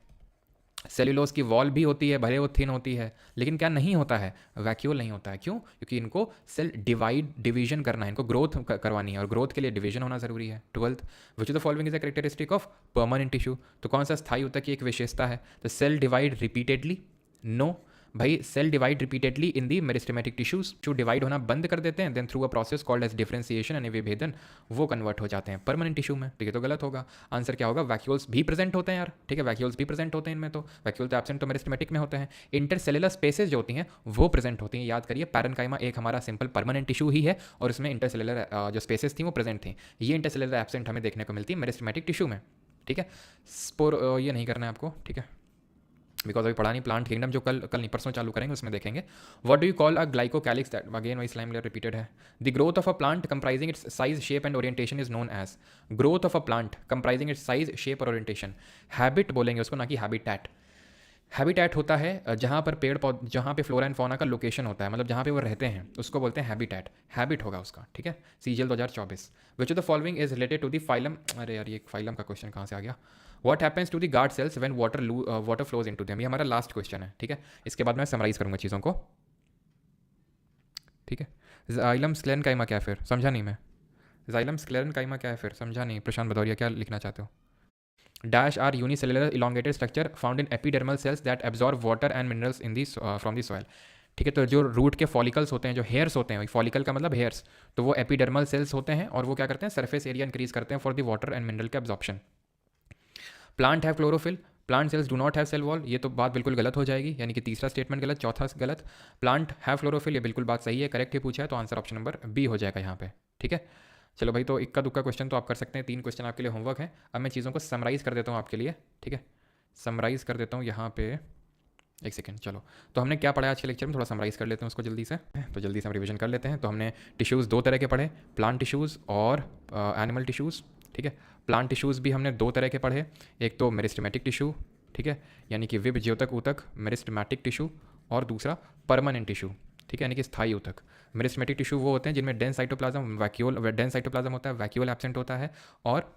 सेल्यूलोज की वॉल भी होती है, भले वो थिन होती है, लेकिन क्या नहीं होता है? वैक्यूल नहीं होता है। क्यों? क्योंकि इनको सेल डिवीजन करना है, इनको ग्रोथ करवानी है, और ग्रोथ के लिए डिवीजन होना जरूरी है। 12th, which of the following is a characteristic of permanent tissue? तो कौन सा स्थायी ऊतक की एक विशेषता है? तो सेल डिवाइड रिपीटेडली, नो भाई, cell divide repeatedly in the meristematic tissues, जो डिवाइड होना बंद कर देते हैं, then through a process called as differentiation यानी विभेदन वो कन्वर्ट हो जाते हैं परमानेंट टिश्यू में। ठीक है, तो गलत होगा। आंसर क्या होगा? वैक्यूल्स भी प्रेजेंट होते हैं यार। ठीक है, वैक्यूल्स भी प्रेजेंट होते हैं इनमें, तो वैक्यूल तो एब्सेंट तो मेरिस्टेमेटिक में होते हैं। इंटरसेलुलर स्पेसेस जो होती हैं वो प्रेजेंट होती हैं। याद करिए, पैरेन्काइमा एक हमारा सिंपल परमानेंट टिश्यू ही है और उसमें इंटरसेलुलर जो स्पेसेस थी वो प्रेजेंट थी। ये इंटरसेलुलर एब्सेंट हमें देखने को मिलती है मेरिस्टेमेटिक टिश्यू में। ठीक है, स्पोर ये नहीं करना है आपको। ठीक है, बिकॉज अभी पढ़ा नहीं। प्लांट किंगडम जो कल नहीं परसों चालू करेंगे उसमें देखेंगे। What do you call a glycocalyx? That again वही स्लाइम लेयर रिपीटेड है। The growth of a plant comprising its size shape and orientation is known as. Growth of a plant comprising its size shape और orientation, habit बोलेंगे उसको, ना कि habitat. Habitat होता है जहाँ पर पेड़ पौध, जहाँ पे फ्लोरा एंड फौना का लोकेशन होता है, मतलब जहाँ पे वो रहते हैं, उसको बोलते हैं हैबिटैट। हैबिट होगा उसका। ठीक है, CGL 2024। Which of the following is related to the phylum? अरे यार, ये फाइलम का क्वेश्चन कहाँ से आ गया? What happens to the guard cells when water flows into them? ये हमारा लास्ट क्वेश्चन है। ठीक है, इसके बाद मैं समराइज करूंगा चीज़ों को। ठीक है, जाइलम स्क्लेरेनकाइमा क्या है फिर? समझा नहीं मैं। जाइलम स्क्लेरेनकाइमा क्या है फिर? समझा नहीं। प्रशांत भदौरिया क्या लिखना चाहते हो? Dash are unicellular elongated structure found in epidermal cells that absorb water and minerals in the from the soil. ठीक है, तो जो रूट के फॉलिकल्स होते हैं, जो हेयर्स होते हैं, फॉलिकल का मतलब हेयर्स, तो वो एपिडर्मल सेल्स होते हैं और वो क्या करते हैं? सरफेस एरिया इंक्रीज करते हैं for the water and mineral के absorption. Plant have chlorophyll, plant cells do not have cell wall. ये तो बात बिल्कुल गलत हो जाएगी, यानी कि तीसरा स्टेटमेंट गलत, चौथा गलत। प्लांट हैव क्लोरोफिल, ये बिल्कुल बात सही है, करेक्ट ही पूछा है, तो आंसर ऑप्शन नंबर बी हो जाएगा यहाँ पे। ठीक है, चलो भाई, तो इक्का दुक्का क्वेश्चन तो आप कर सकते हैं। 3 क्वेश्चन आपके लिए होमवर्क है। अब मैं चीज़ों को समराइज़ कर देता हूँ आपके लिए। ठीक है, समराइज़ कर देता हूँ यहाँ पे। एक सेकेंड, चलो। तो हमने क्या पढ़ा आज के लेक्चर में? थोड़ा समराइज़ कर लेते हैं उसको जल्दी से। तो जल्दी से हम रिविजन कर लेते हैं। तो हमने टिश्यूज़ 2 तरह के पढ़े, प्लांट टिश्यूज़ और एनिमल टिश्यूज़। ठीक है, प्लांट टिश्यूज़ भी हमने 2 तरह के पढ़े। एक तो मेरिस्टेमेटिक टिश्यू, ठीक है, यानी कि विभ ज्योतक ऊतक मेरिस्टेमेटिक टिश्यू, और दूसरा परमानेंट टिश्यू। ठीक है, यानी कि स्थायी ऊतक। मेरिस्टेमेटिक टिश्यू वो होते हैं जिनमें dense cytoplasm vacuole, dense cytoplasm होता है, वैक्यूल एब्सेंट होता है, और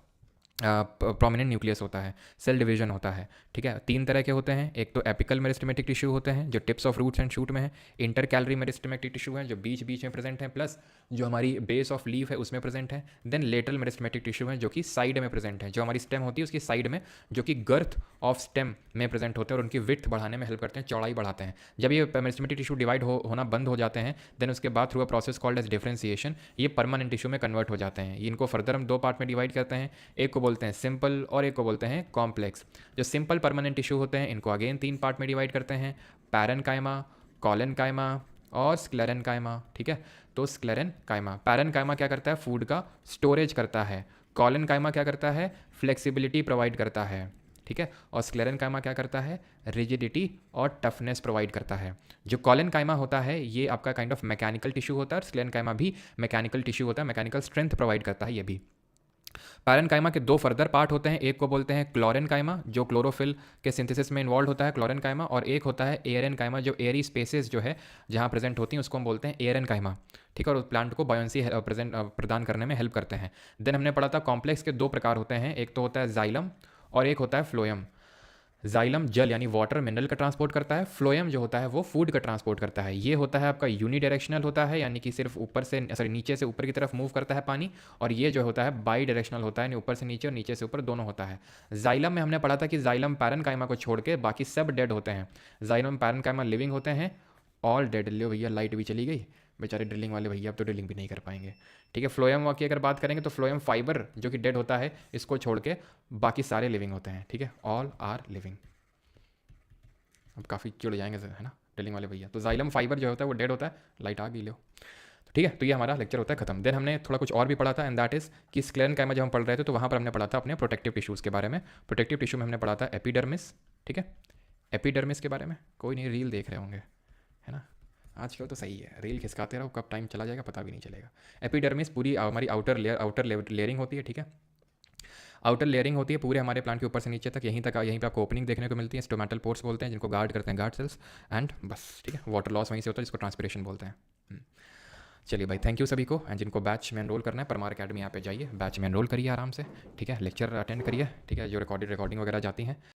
प्रोमिनेंट न्यूक्लियस होता है, सेल डिवीजन होता है। ठीक है, 3 तरह के होते हैं। एक तो एपिकल मेरिस्टेमेटिक टिश्यू होते हैं जो tips of roots and shoot में है। इंटर कैलरी मेरिस्टेमेटिक टिश्यू है जो बीच बीच में प्रेजेंट है, प्लस जो हमारी बेस ऑफ लीफ है उसमें प्रेजेंट है। देन लेटरल मेरिस्टेमेटिक टिश्यू है जो कि साइड में प्रेजेंट है, जो हमारी स्टेम होती है उसकी साइड में, जो कि गर्थ ऑफ स्टेम में प्रेजेंट होते हैं और उनकी विड्थ बढ़ाने में हेल्प करते हैं, चौड़ाई बढ़ाते हैं। जब ये मेरिस्टेमेटिक टिश्यू डिवाइड होना बंद हो जाते हैं, देन उसके बाद through a process called as differentiation ये परमानेंट टिश्यू में कन्वर्ट हो जाते हैं। इनको फर्दर हम 2 पार्ट में डिवाइड करते हैं। एक को बोलते हैं सिंपल और एक को बोलते हैं कॉम्प्लेक्स। जो सिंपल परमानेंट टिश्यू होते हैं इनको अगेन 3 पार्ट में डिवाइड करते हैं, पैरेन्काइमा, कॉलेनकाइमा और स्क्लेरेनकाइमा। ठीक है, तो स्क्लेरेनकाइमा, पैरेन्काइमा क्या करता है? फूड का स्टोरेज करता है। कॉलेनकाइमा क्या करता है? फ्लेक्सिबिलिटी प्रोवाइड करता है। ठीक है, और स्क्लेरेनकाइमा क्या करता है? रिजिडिटी और टफनेस प्रोवाइड करता है। जो कॉलेनकाइमा होता है ये आपका काइंड ऑफ मैकेनिकल टिश्यू होता है, और स्क्लेरेनकाइमा भी मैकेनिकल टिश्यू होता है, मैकेनिकल स्ट्रेंथ प्रोवाइड करता है ये भी। पैरेन्काइमा के 2 फर्दर पार्ट होते हैं। एक को बोलते हैं क्लोरेनकाइमा जो क्लोरोफिल के सिंथेसिस में इन्वॉल्व होता है, क्लोरेनकाइमा, और एक होता है एयरेनकाइमा जो एयरी स्पेसेस जो है जहाँ प्रेजेंट होती हैं उसको हम बोलते हैं एयरेनकाइमा। ठीक है, और प्लांट को बायोंसी प्रदान करने में हेल्प करते हैं। देन हमने पढ़ा था कॉम्प्लेक्स के 2 प्रकार होते हैं, एक तो होता है जाइलम और एक होता है फ्लोएम। जाइलम जल यानी वाटर मिनरल का ट्रांसपोर्ट करता है, फ्लोएम जो होता है वो फूड का ट्रांसपोर्ट करता है। ये होता है आपका यूनिडायरेक्शनल होता है, यानी कि सिर्फ ऊपर से सॉरी नीचे से ऊपर की तरफ मूव करता है पानी, और ये जो होता है बाई डायरेक्शनल होता है, यानी ऊपर से नीचे और नीचे से ऊपर दोनों होता है। जाइलम में हमने पढ़ा था कि जाइलम पैरेन्काइमा को छोड़ के बाकी सब डेड होते हैं। जाइलम पैरेन्काइमा लिविंग होते हैं, ऑल डेड। लो भैया, लाइट भी चली गई, बेचारे ड्रिलिंग वाले भैया अब तो ड्रिलिंग भी नहीं कर पाएंगे। ठीक है, फ्लोएम की अगर बात करेंगे तो फ्लोएम फाइबर जो कि डेड होता है, इसको छोड़ के बाकी सारे लिविंग होते हैं। ठीक है, ऑल आर लिविंग। अब काफ़ी चिड़ जाएंगे है ना ड्रिलिंग वाले भैया। तो जाइलम फाइबर जो होता है वो डेड होता है। लाइट आ गई लो। तो ठीक है, तो ये हमारा लेक्चर होता है खत्म। देन हमने थोड़ा कुछ और भी पढ़ा था, एंड दैट इज़ कि स्क्लेरेनकाइमा जब हम पढ़ रहे थे तो वहाँ पर हमने पढ़ा था अपने प्रोटेक्टिव टिश्यूज़ के बारे में। प्रोटेक्टिव टिश्यू में हमने पढ़ा था एपिडर्मिस। ठीक है, एपिडर्मिस के बारे में कोई नहीं, रील देख रहे होंगे है ना। आजकल तो सही है, रील खिसकाते रहो, कब टाइम चला जाएगा पता भी नहीं चलेगा। एपिडर्मिस पूरी हमारी आउटर लेयरिंग होती है। ठीक है, आउटर लेयरिंग होती है पूरे हमारे प्लांट के ऊपर से नीचे तक, यहीं पे आपको ओपनिंग देखने को मिलती है। स्टोमेटल पोर्स बोलते हैं जिनको गार्ड करते हैं गार्ड सेल्स, एंड बस। ठीक है, वाटर लॉस वहीं से होता है जिसको ट्रांसपिरेशन बोलते हैं। चलिए भाई, थैंक यू सभी को। एंड जिनको बैच में एनरोल करना है परमार अकेडमी यहाँ पे जाइए, बैच में एनरोल करिए आराम से। ठीक है, लेक्चर अटेंड करिए। ठीक है, जो रिकॉर्डिंग वगैरह जाती हैं